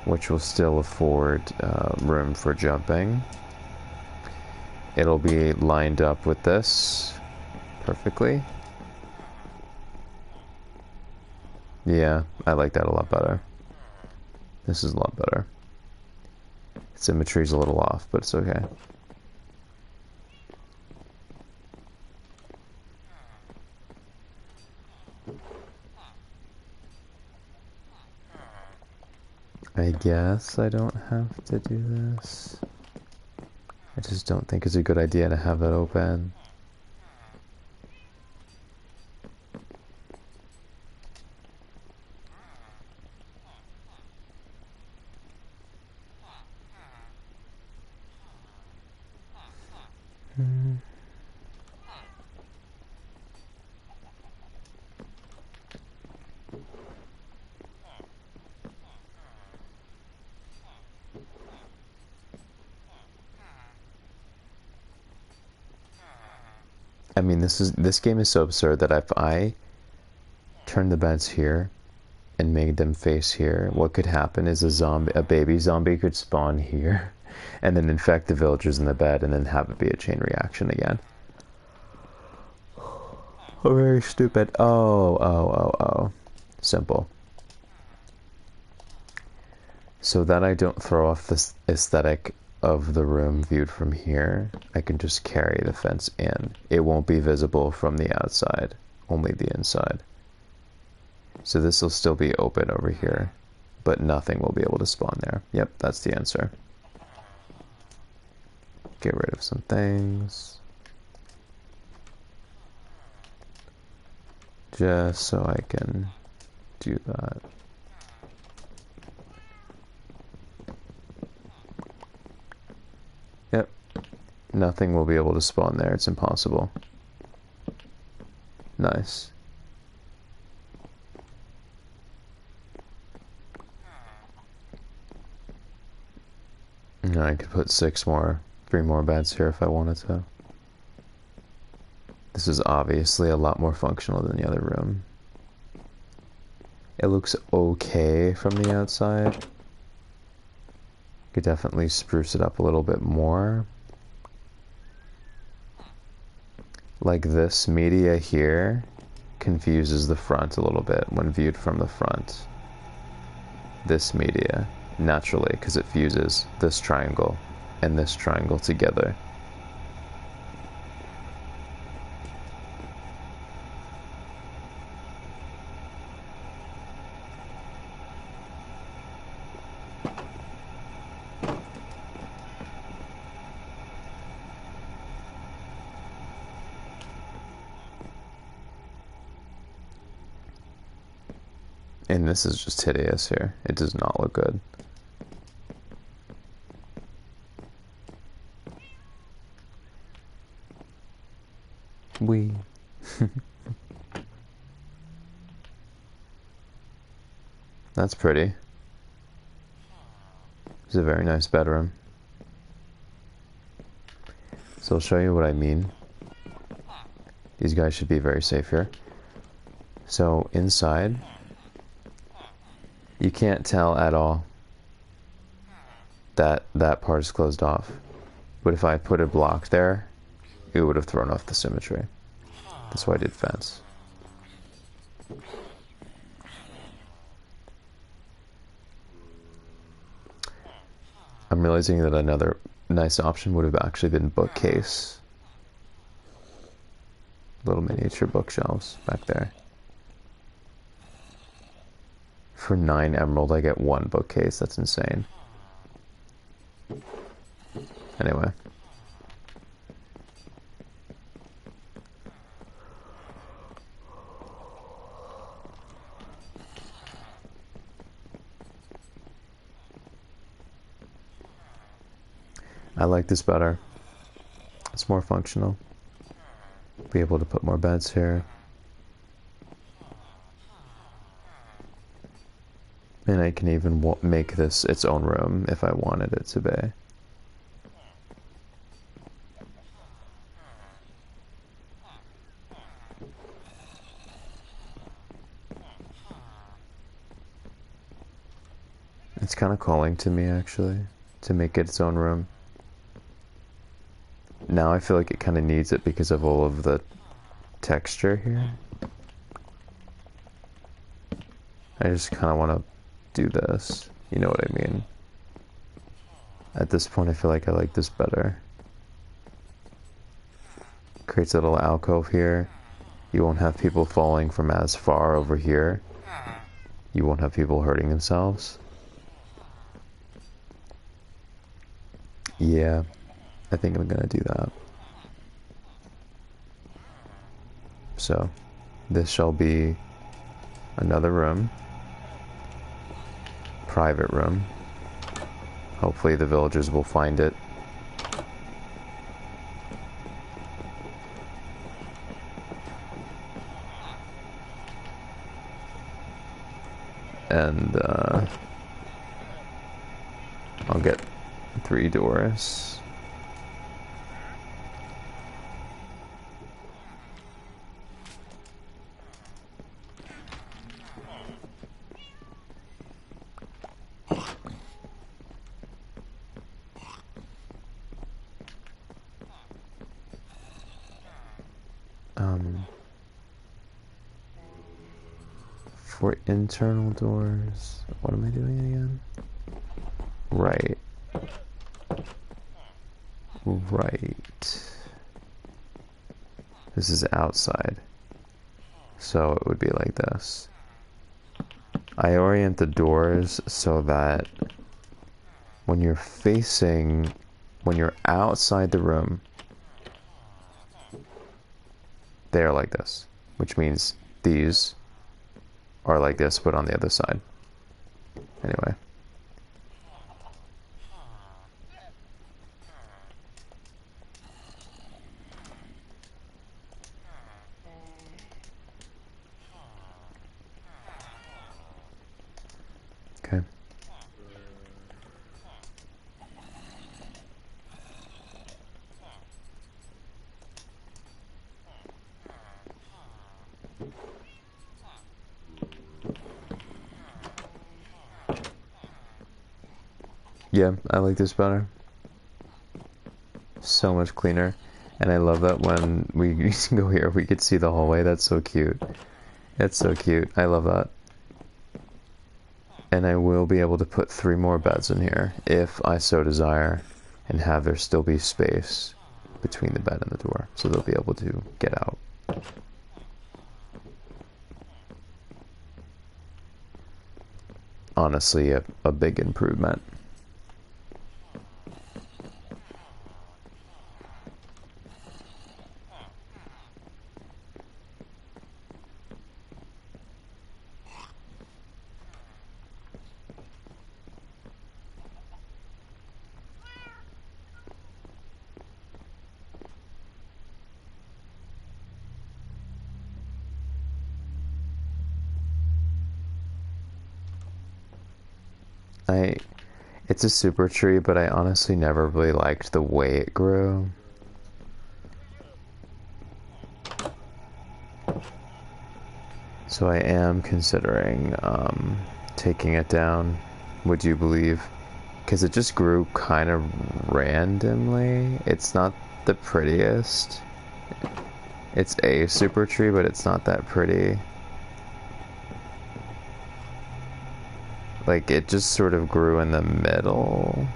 which will still afford room for jumping. It'll be lined up with this perfectly. Yeah, I like that a lot better. This is a lot better. Symmetry's a little off, but it's okay. I guess I don't have to do this. I just don't think it's a good idea to have that open. I mean, this game is so absurd that if I turn the beds here and made them face here, what could happen is a baby zombie could spawn here and then infect the villagers in the bed and then have it be a chain reaction again. Oh, very stupid. Oh. Simple. So that I don't throw off this aesthetic of the room viewed from here, I can just carry the fence in. It won't be visible from the outside, only the inside. So this will still be open over here, but nothing will be able to spawn there. Yep, that's the answer. Get rid of some things. Just so I can do that. Yep. Nothing will be able to spawn there. It's impossible. Nice. Now I could put 3 more beds here if I wanted to. This is obviously a lot more functional than the other room. It looks okay from the outside. Could definitely spruce it up a little bit more. Like this media here confuses the front a little bit when viewed from the front. This media, naturally, because it fuses this triangle and this triangle together. And this is just hideous here. It does not look good. That's pretty. It's a very nice bedroom. So I'll show you what I mean. These guys should be very safe here. So inside, you can't tell at all that that part is closed off. But if I put a block there, it would have thrown off the symmetry. That's why I did fence. I'm realizing that another nice option would have actually been bookcase. Little miniature bookshelves back there. For 9 emerald, I get 1 bookcase. That's insane. Anyway. I like this better. It's more functional. Be able to put more beds here. And I can even make this its own room if I wanted it to be. It's kind of calling to me, actually, to make it its own room. Now I feel like it kind of needs it because of all of the texture here. I just kind of want to do this. You know what I mean? At this point, I feel like I like this better. Creates a little alcove here. You won't have people falling from as far over here. You won't have people hurting themselves. Yeah, I think I'm gonna do that. So, this shall be another room. Private room. Hopefully the villagers will find it. And I'll get 3 doors. For internal doors, what am I doing again? Right. This is outside. So it would be like this. I orient the doors so that when you're outside the room, they're like this, which means these are like this, but on the other side. Anyway. Okay. Yeah, I like this better. So much cleaner. And I love that when we go here, we could see the hallway. That's so cute. It's so cute. I love that. And I will be able to put 3 more beds in here, if I so desire, and have there still be space between the bed and the door, so they'll be able to get out. Honestly, a big improvement. It's a super tree, but I honestly never really liked the way it grew. So I am considering taking it down, would you believe? Because it just grew kind of randomly. It's not the prettiest. It's a super tree, but it's not that pretty. Like, it just sort of grew in the middle.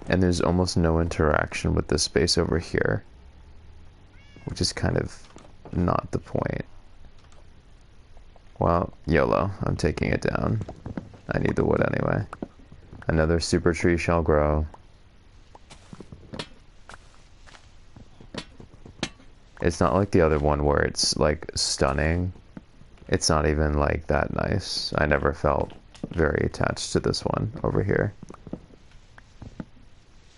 And there's almost no interaction with the space over here, which is kind of not the point. Well, YOLO, I'm taking it down. I need the wood anyway. Another super tree shall grow. It's not like the other one where it's like stunning. It's not even like that nice. I never felt very attached to this one over here.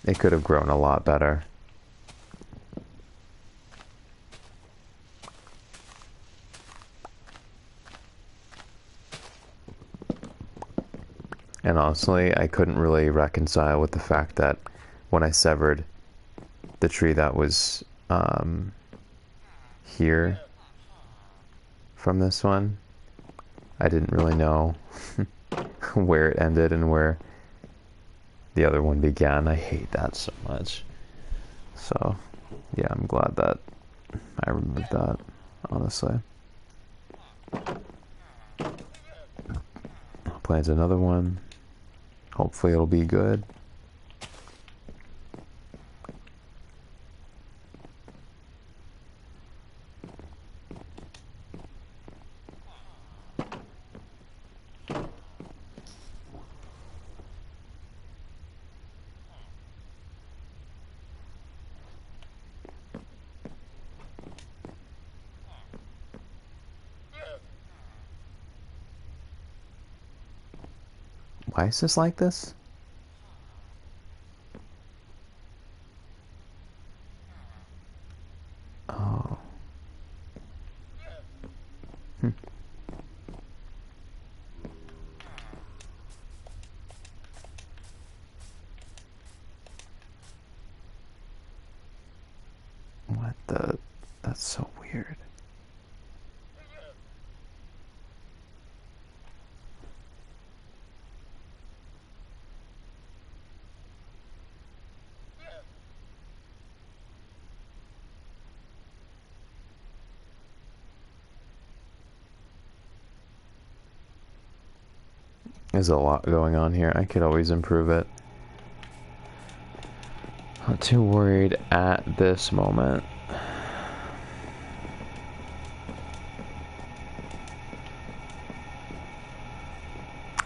It could have grown a lot better. And honestly, I couldn't really reconcile with the fact that when I severed the tree that was here, from this one. I didn't really know where it ended and where the other one began. I hate that so much. So, yeah, I'm glad that I removed that, honestly. I'll plant another one. Hopefully it'll be good. Why is this like this? Oh. What the? That's so weird. There's a lot going on here. I could always improve it. Not too worried at this moment.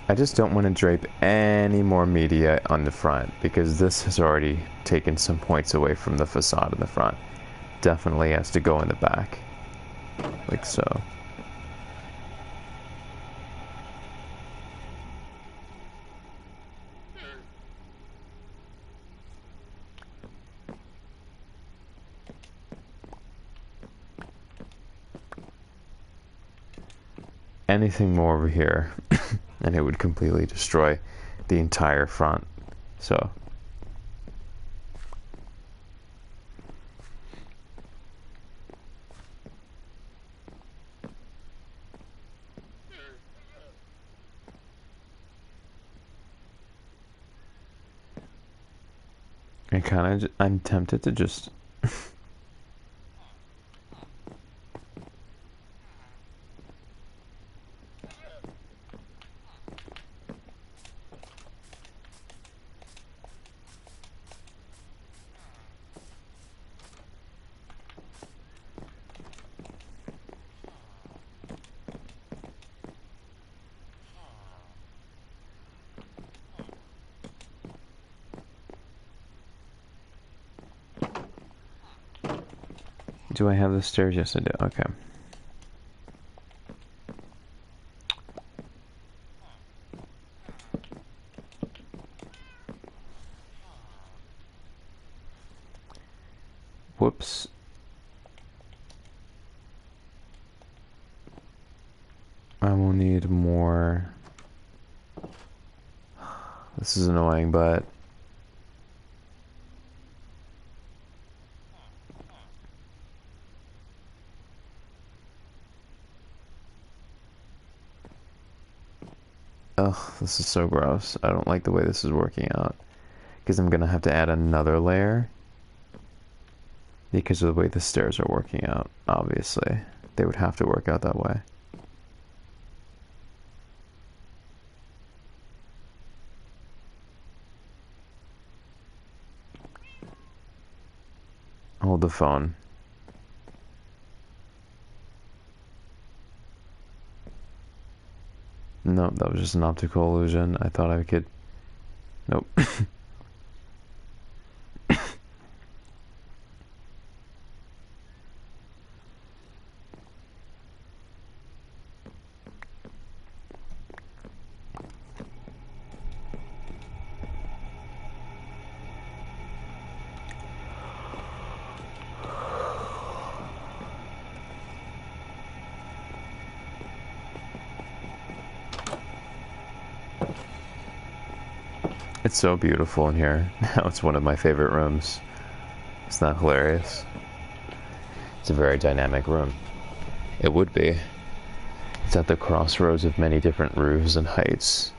I just don't want to drape any more media on the front because this has already taken some points away from the facade in the front. Definitely has to go in the back. Like so. Anything more over here and it would completely destroy the entire front. So I'm tempted to just do I have the stairs? Yes, I do. Okay. Whoops. I will need more. This is annoying, but ugh, this is so gross. I don't like the way this is working out. Because I'm gonna have to add another layer. Because of the way the stairs are working out, obviously. They would have to work out that way. Hold the phone. Nope, that was just an optical illusion. I thought I could... Nope. It's so beautiful in here. Now it's one of my favorite rooms. It's not hilarious. It's a very dynamic room. It would be. It's at the crossroads of many different roofs and heights.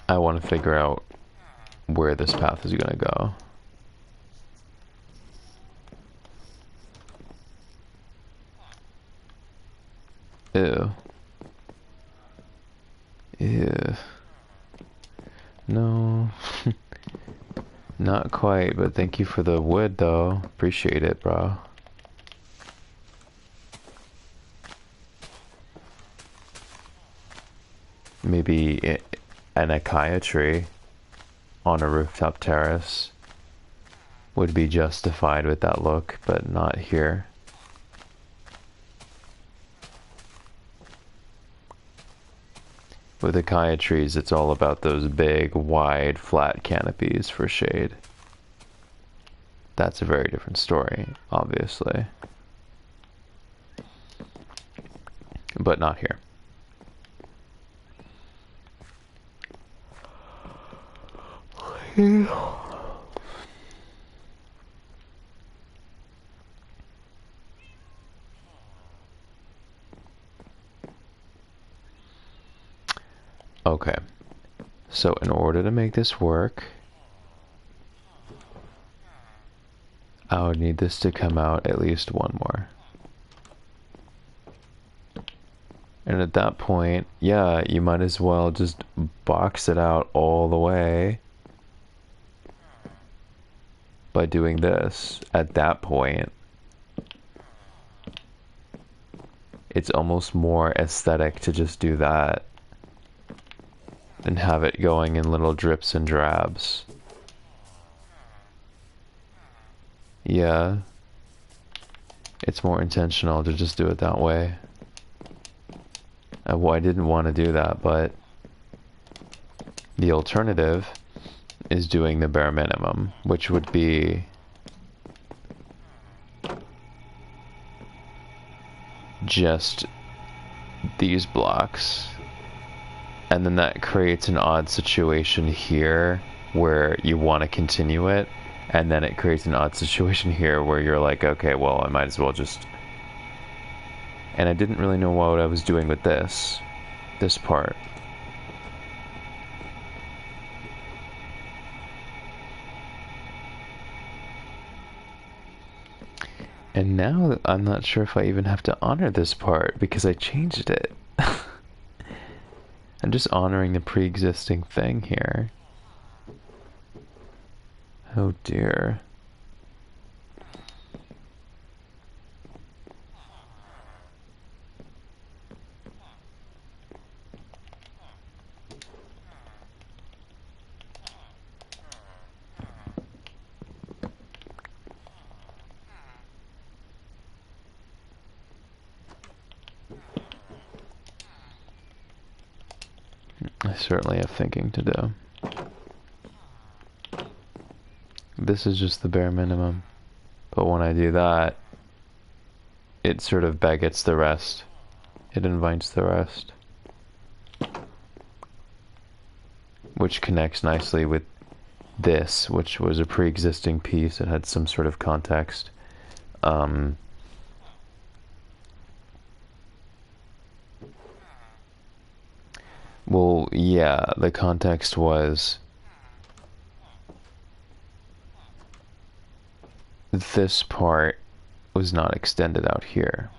I want to figure out where this path is going to go. Ew. Ew. No. Not quite, but thank you for the wood, though. Appreciate it, bro. Maybe an acacia tree on a rooftop terrace would be justified with that look, but not here. With acacia trees, it's all about those big, wide, flat canopies for shade. That's a very different story, obviously. But not here. Okay, so in order to make this work, I would need this to come out at least one more. And at that point, yeah, you might as well just box it out all the way by doing this. At that point, it's almost more aesthetic to just do that and have it going in little drips and drabs. Yeah, it's more intentional to just do it that way. Well, I didn't want to do that, but the alternative is doing the bare minimum, which would be just these blocks. And then that creates an odd situation here where you want to continue it, and then it creates an odd situation here where you're like, okay, well, I might as well just... And I didn't really know what I was doing with this part. And now I'm not sure if I even have to honor this part because I changed it. I'm just honoring the pre-existing thing here. Oh dear. I certainly have thinking to do. This is just the bare minimum. But when I do that, it sort of begets the rest. It invites the rest. Which connects nicely with this, which was a pre-existing piece. It had some sort of context. Well, yeah, the context was this part was not extended out here.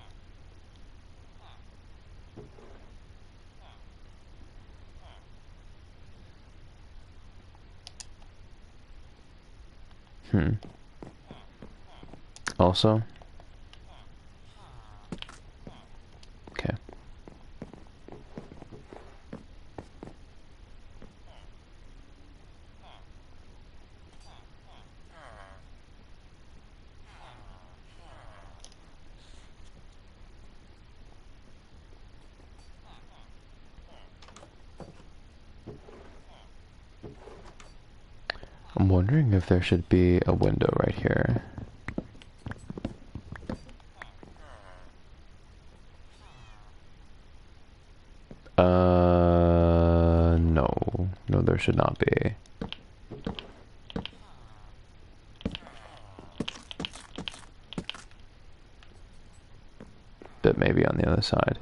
Also? Okay. I'm wondering wondering if there should be a window right here. No. No, there should not be. But maybe on the other side.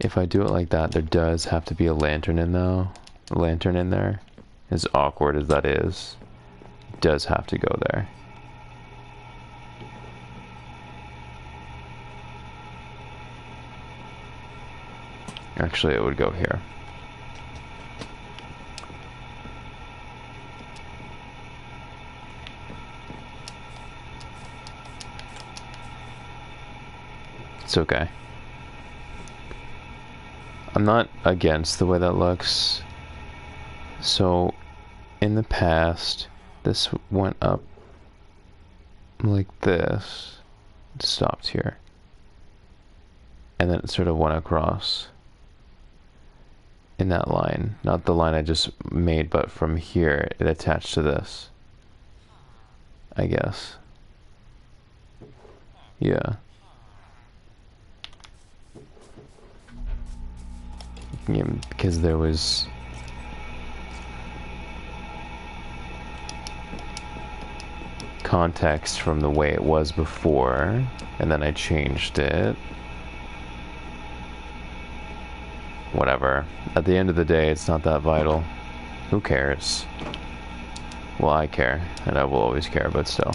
If I do it like that, there does have to be a lantern in though. A lantern in there. As awkward as that is, it does have to go there. Actually, it would go here. It's okay. I'm not against the way that looks. So, in the past, this went up like this. It stopped here. And then it sort of went across in that line. Not the line I just made, but from here, it attached to this. I guess. Yeah. Yeah, because there was context from the way it was before, and then I changed it. Whatever. At the end of the day, it's not that vital. Who cares? Well, I care, and I will always care, but still.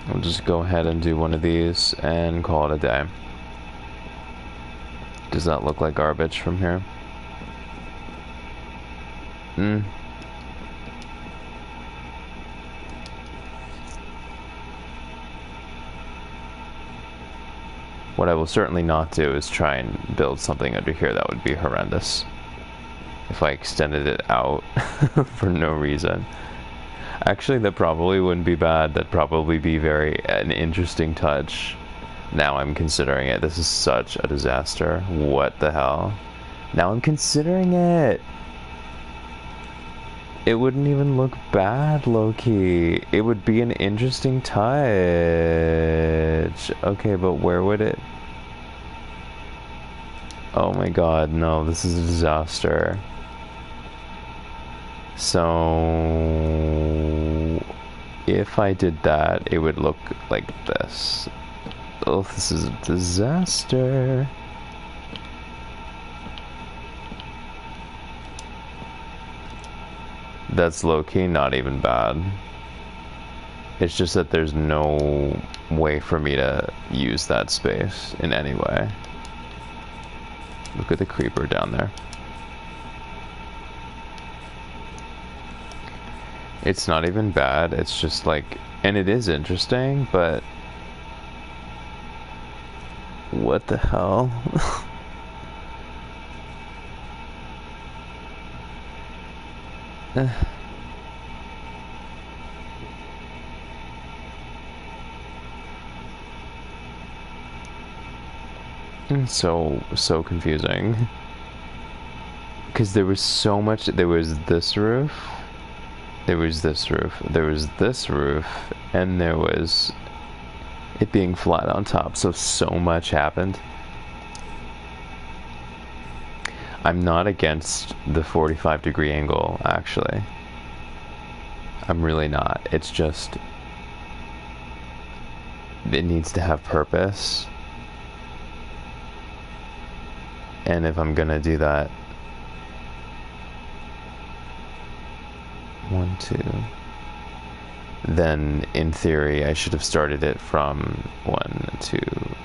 I'll just go ahead and do one of these and call it a day. Does that look like garbage from here? What I will certainly not do is try and build something under here. That would be horrendous. If I extended it out for no reason. Actually, that probably wouldn't be bad. That'd probably be an interesting touch. Now I'm considering it. This is such a disaster. What the hell? Now I'm considering it. It wouldn't even look bad, low-key. It would be an interesting touch. Okay, but where would it... Oh my god, no, this is a disaster. So... if I did that, it would look like this. Oh, this is a disaster. That's low-key not even bad. It's just that there's no way for me to use that space in any way. Look at the creeper down there. It's not even bad, it's just like... and it is interesting, but... what the hell? So confusing. Because there was so much. There was this roof, there was this roof, there was this roof, and there was it being flat on top. So much happened. I'm not against the 45-degree angle, actually. I'm really not. It's just... it needs to have purpose. And if I'm gonna do that... 1, 2... then, in theory, I should have started it from 1, 2...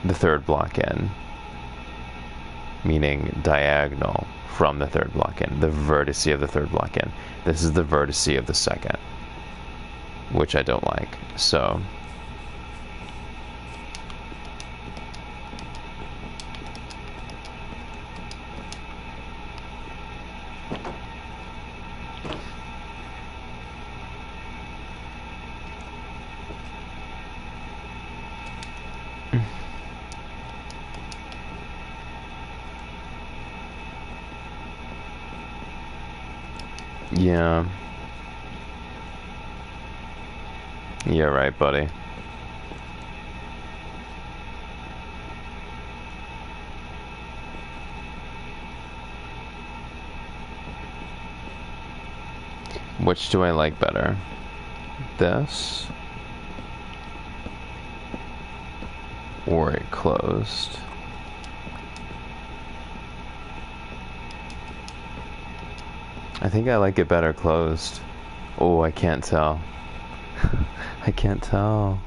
the third block in. Meaning diagonal from the third block in, the vertice of the third block in. This is the vertice of the second, which I don't like. So Yeah. Yeah, right, buddy. Which do I like better? This? Or it closed? I think I like it better closed. Oh, I can't tell. I can't tell.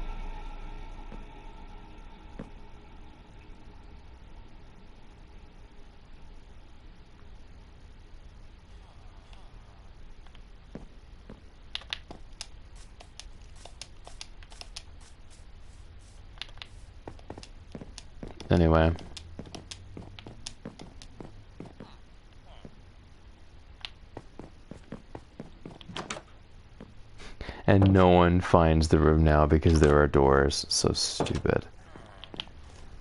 Anyway. And no one finds the room now because there are doors. So stupid. I'm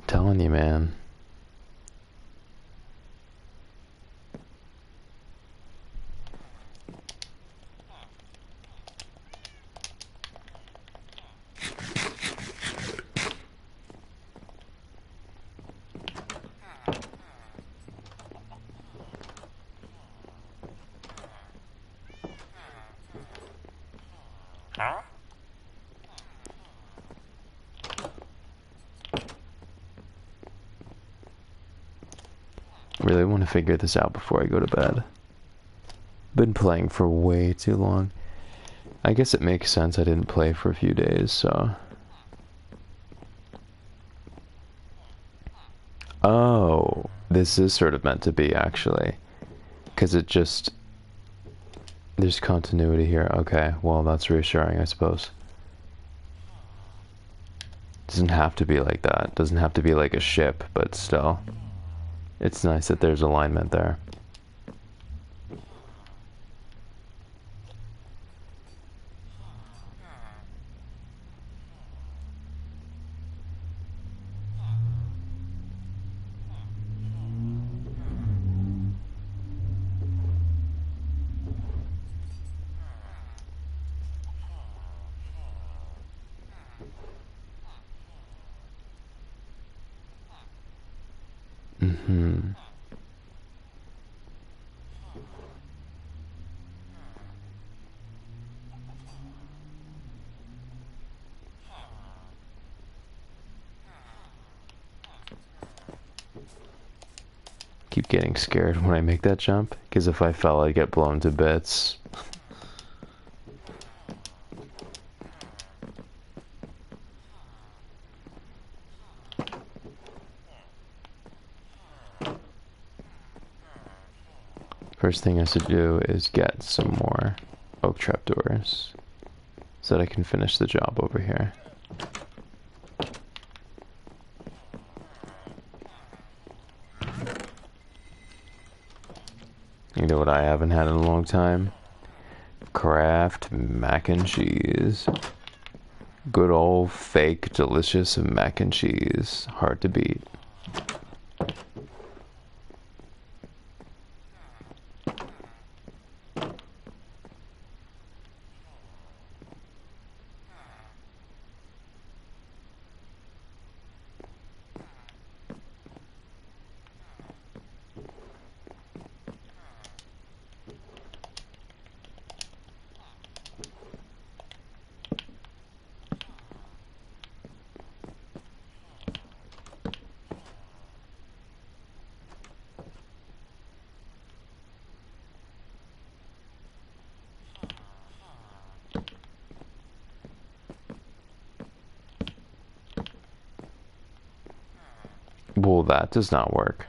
telling you, man. Really want to figure this out before I go to bed. Been playing for way too long. I guess it makes sense I didn't play for a few days, so... Oh, this is sort of meant to be, actually. Because it just... There's continuity here. Okay, well, that's reassuring, I suppose. Doesn't have to be like that. Doesn't have to be like a ship, but still. It's nice that there's alignment there. Mm-hmm. Keep getting scared when I make that jump, because if I fell, I'd get blown to bits. First thing I should do is get some more oak trapdoors so that I can finish the job over here. You know what I haven't had in a long time? Kraft mac and cheese. Good old fake delicious mac and cheese. Hard to beat. Well, that does not work.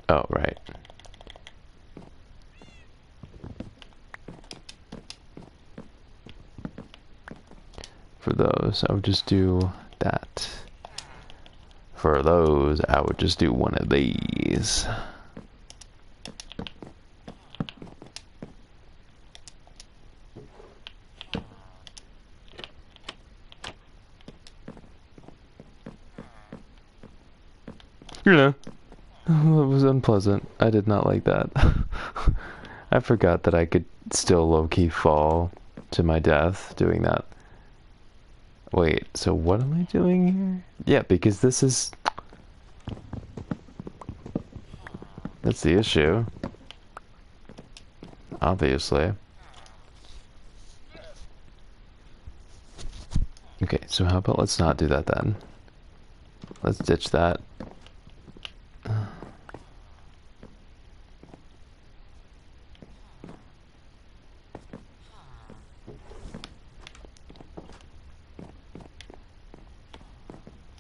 Oh, right. For those, I would just do that. For those, I would just do one of these. You know, it was unpleasant. I did not like that. I forgot that I could still low-key fall to my death doing that. Wait, so what am I doing here? Yeah, because this is... That's the issue. Obviously. Okay, so how about let's not do that then? Let's ditch that.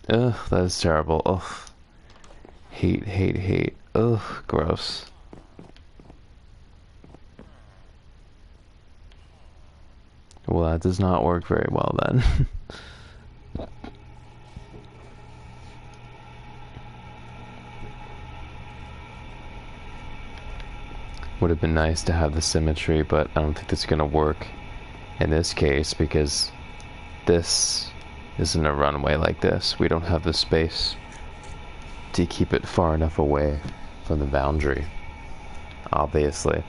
Ugh, that is terrible. Ugh. Hate, hate, hate. Ugh, gross. Well, that does not work very well then. Would have been nice to have the symmetry, but I don't think that's gonna work in this case because this isn't a runway like this. We don't have the space to keep it far enough away from the boundary. Obviously.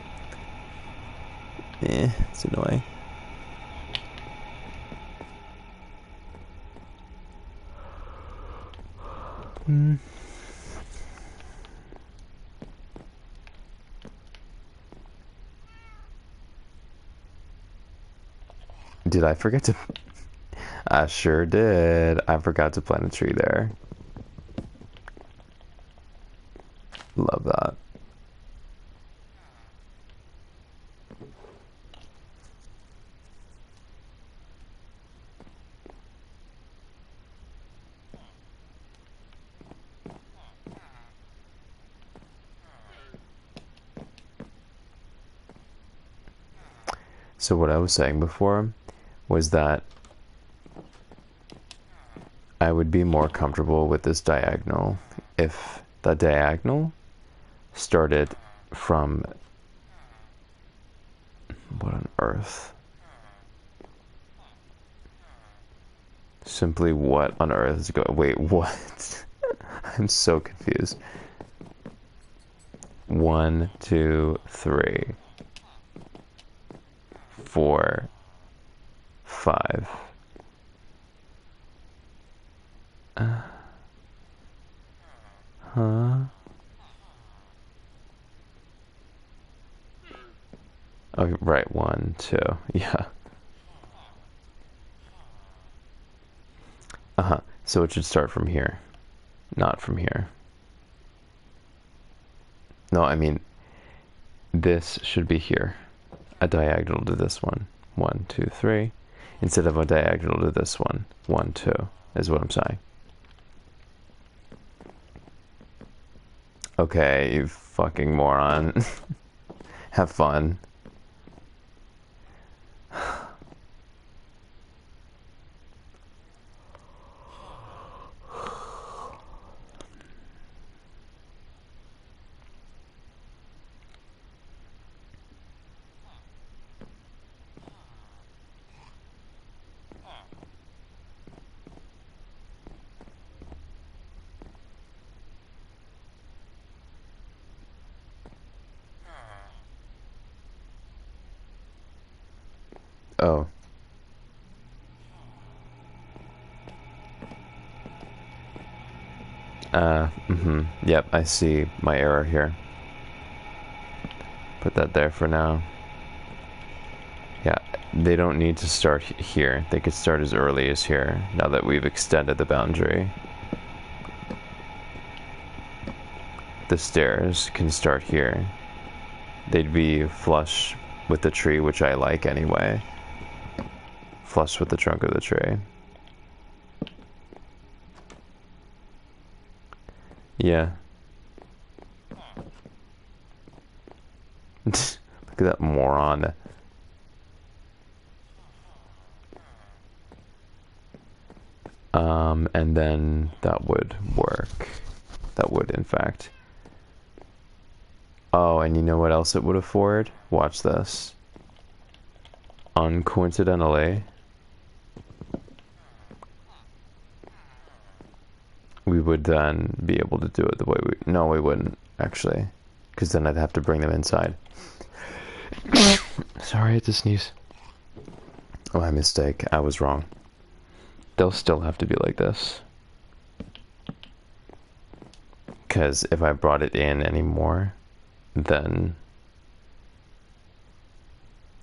It's annoying. Did I forget to... I sure did. I forgot to plant a tree there. Love that. So what I was saying before was that I would be more comfortable with this diagonal if the diagonal started from... What on earth? Simply what on earth is going... Wait, what? I'm so confused. 1, 2, 3, 4, 5. Huh? Oh, right, 1, 2. Yeah. So it should start from here, not from here. No, I mean, this should be here. A diagonal to this one. 1, 2, 3. Instead of a diagonal to this one. 1, 2, is what I'm saying. Okay, you fucking moron. Have fun. Oh. Yep, I see my error here. Put that there for now. Yeah, they don't need to start here. They could start as early as here, now that we've extended the boundary. The stairs can start here. They'd be flush with the tree, which I like anyway. Flush with the trunk of the tree. Yeah. Look at that moron. And then that would work. That would, in fact. Oh, and you know what else it would afford? Watch this. Uncoincidentally, we would then be able to do it the way we... No, we wouldn't, actually. Because then I'd have to bring them inside. Sorry, I had to sneeze. Oh, my mistake. I was wrong. They'll still have to be like this. Because if I brought it in anymore, then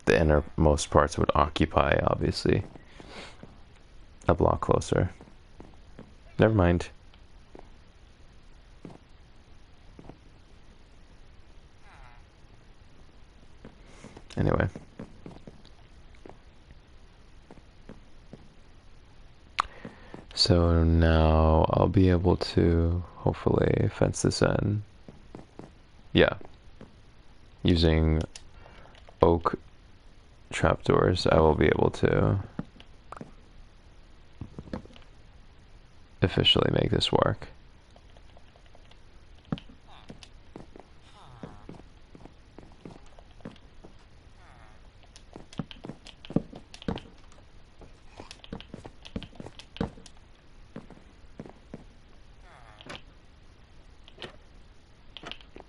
the innermost parts would occupy, obviously, a block closer. Never mind. Anyway. So now I'll be able to hopefully fence this in. Yeah. Using oak trapdoors, I will be able to officially make this work.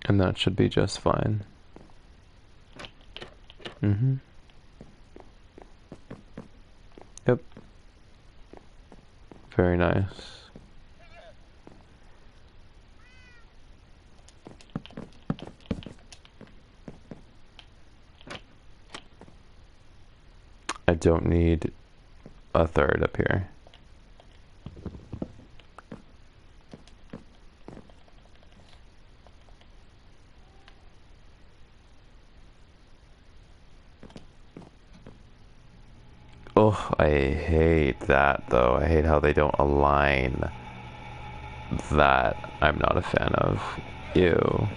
And that should be just fine. Yep. Very nice. I don't need a third up here. Oh, I hate that though. I hate how they don't align. That I'm not a fan of. Ew.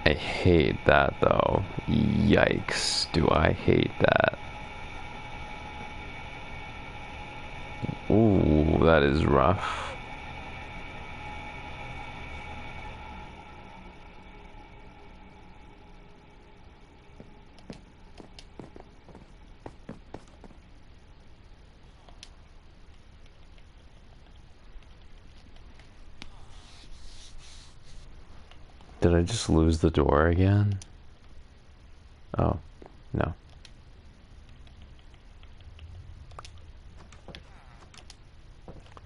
I hate that though. Yikes, do I hate that. Ooh, that is rough. Did I just lose the door again? Oh, no.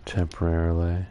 Temporarily.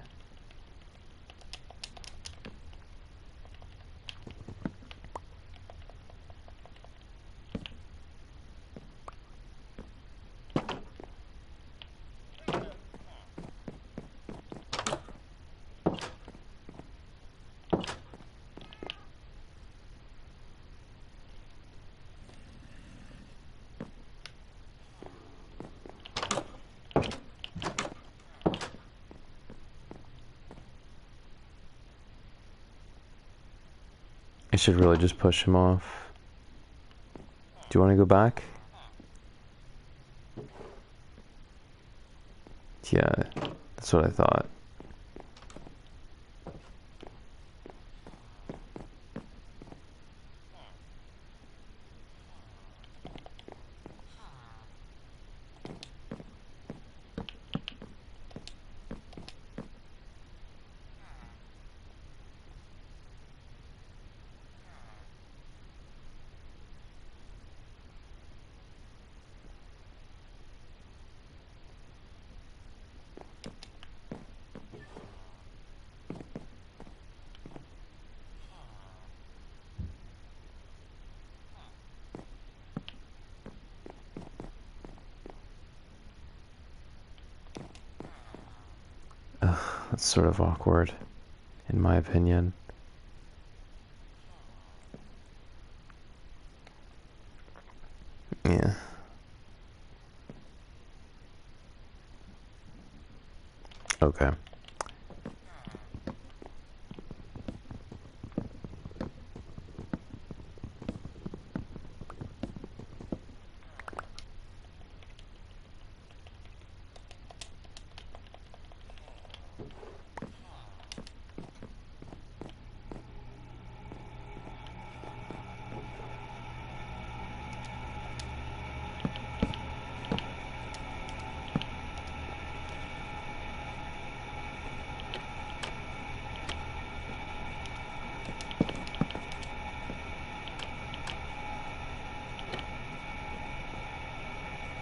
I should really just push him off. Do you want to go back? Yeah, that's what I thought. Ugh, that's sort of awkward, in my opinion. Yeah. Okay.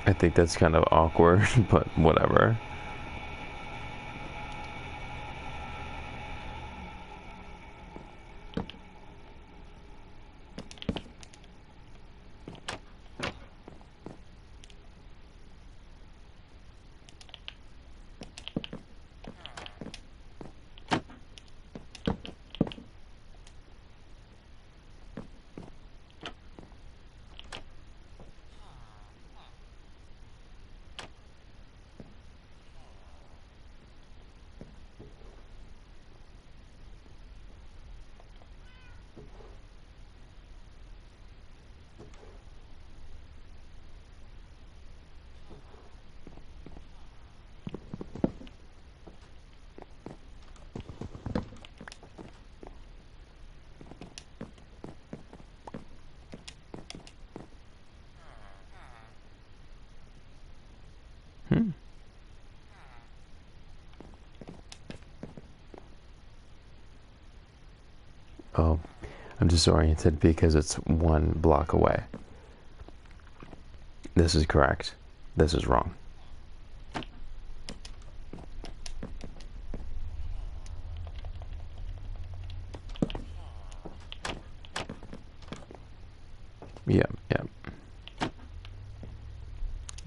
I think that's kind of awkward, but whatever. Hmm. Oh, I'm disoriented because it's 1 block away. This is correct. This is wrong. Yeah, yeah.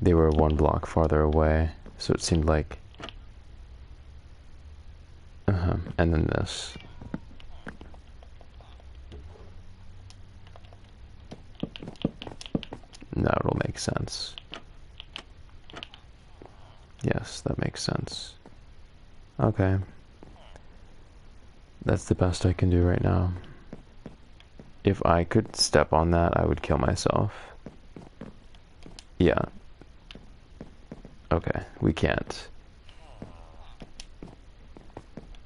They were 1 block farther away, so it seemed like... And then this. Now it'll make sense. Yes, that makes sense. Okay. That's the best I can do right now. If I could step on that, I would kill myself. Yeah. Okay, we can't.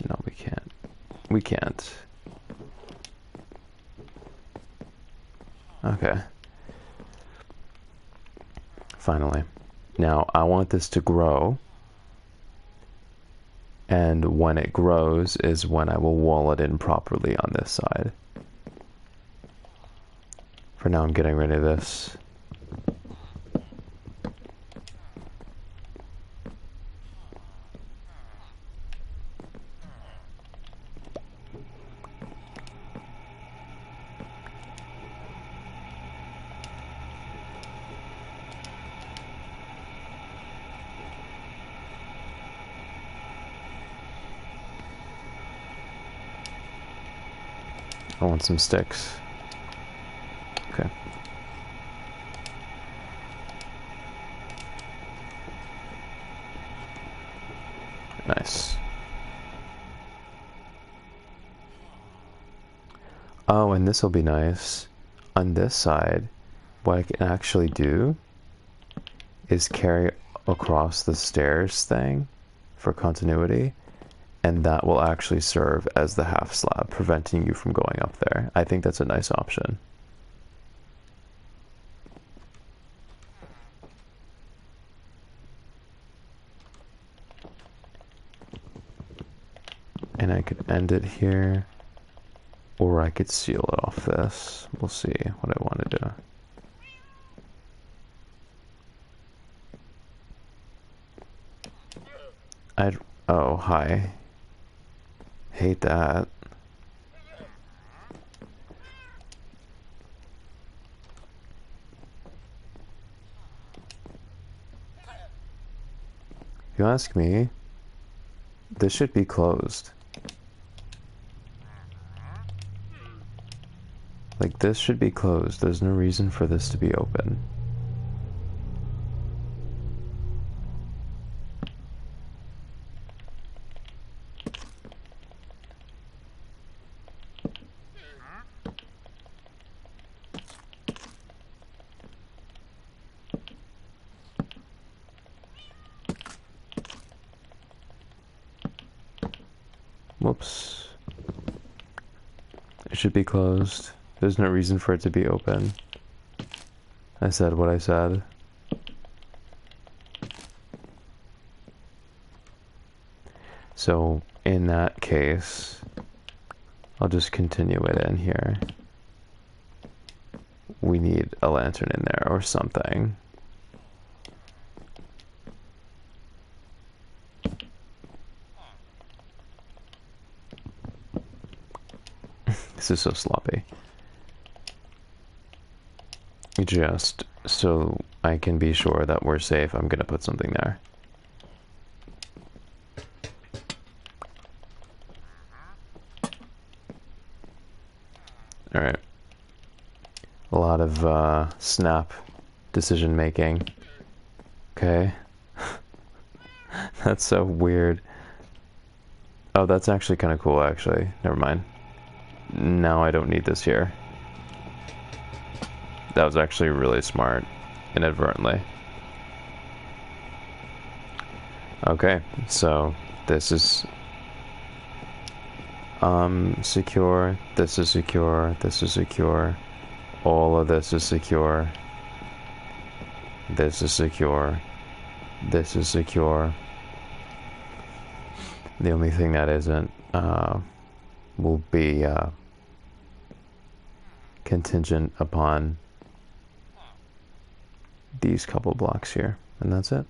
No, we can't. We can't. Okay. Finally. Now, I want this to grow. And when it grows is when I will wall it in properly on this side. For now, I'm getting rid of this. I want some sticks. Okay. Nice. Oh, and this will be nice. On this side, what I can actually do is carry across the stairs thing for continuity, and that will actually serve as the half slab, preventing you from going up there. I think that's a nice option. And I could end it here, or I could seal it off this. We'll see what I want to do. Oh, hi. Hate that. If you ask me, this should be closed. Like, this should be closed. There's no reason for this to be open. Whoops. It should be closed. There's no reason for it to be open. I said what I said. So, in that case, I'll just continue it in here. We need a lantern in there or something. This is so sloppy. Just so I can be sure that we're safe, I'm gonna put something there. Alright. A lot of snap decision making. Okay. That's so weird. Oh, that's actually kind of cool, actually. Never mind. Now I don't need this here. That was actually really smart, inadvertently. Okay, so this is secure, this is secure, this is secure, all of this is secure, this is secure, this is secure. The only thing that isn't will be contingent upon these couple blocks here, and that's it.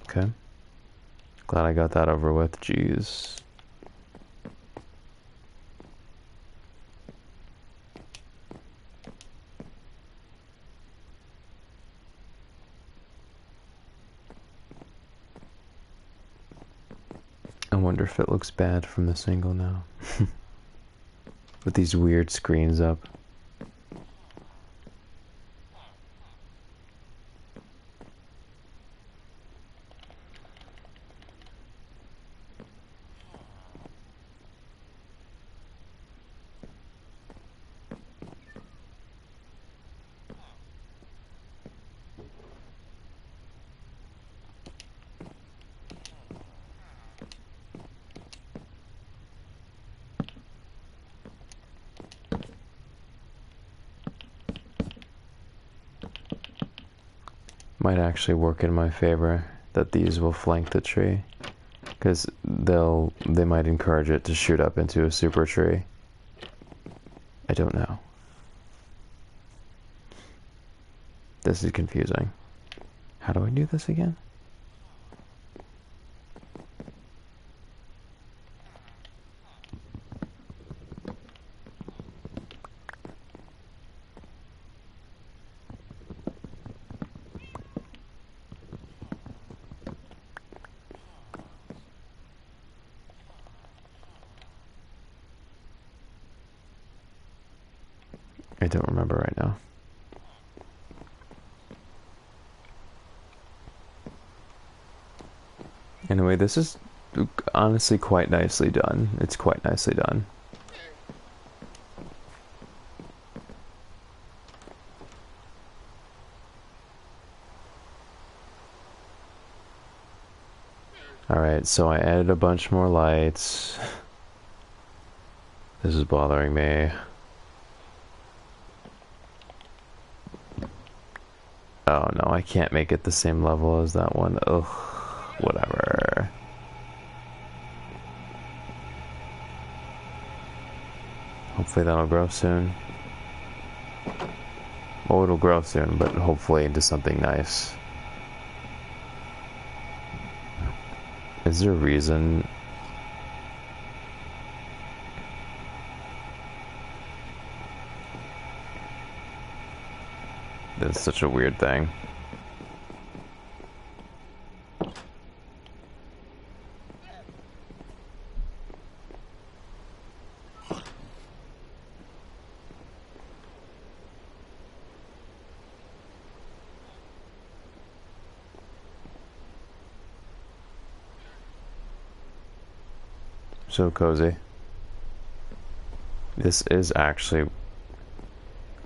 Okay. Glad I got that over with. Jeez. I wonder if it looks bad from this angle now. With these weird screens up. Might actually work in my favor that these will flank the tree, because they might encourage it to shoot up into a super tree. I don't know. This is confusing. How do I do this again? I don't remember right now. Anyway, this is honestly quite nicely done. It's quite nicely done. Alright, so I added a bunch more lights. This is bothering me. Oh no, I can't make it the same level as that one. Ugh, whatever. Hopefully that'll grow soon. Well, it'll grow soon, but hopefully into something nice. Is there a reason? That's such a weird thing. So cozy. This is actually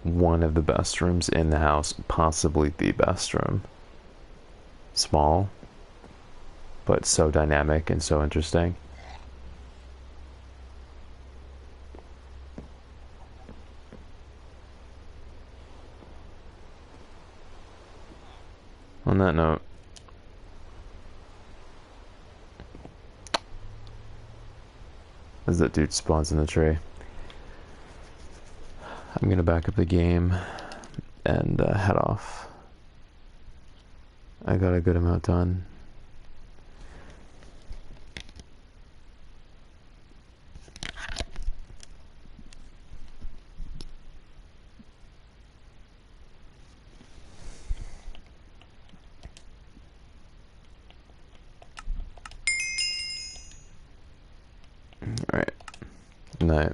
one of the best rooms in the house, possibly the best room. Small, but so dynamic and so interesting. On that note, as that dude spawns in the tree, I'm gonna back up the game and head off. I got a good amount done. Alright. Night.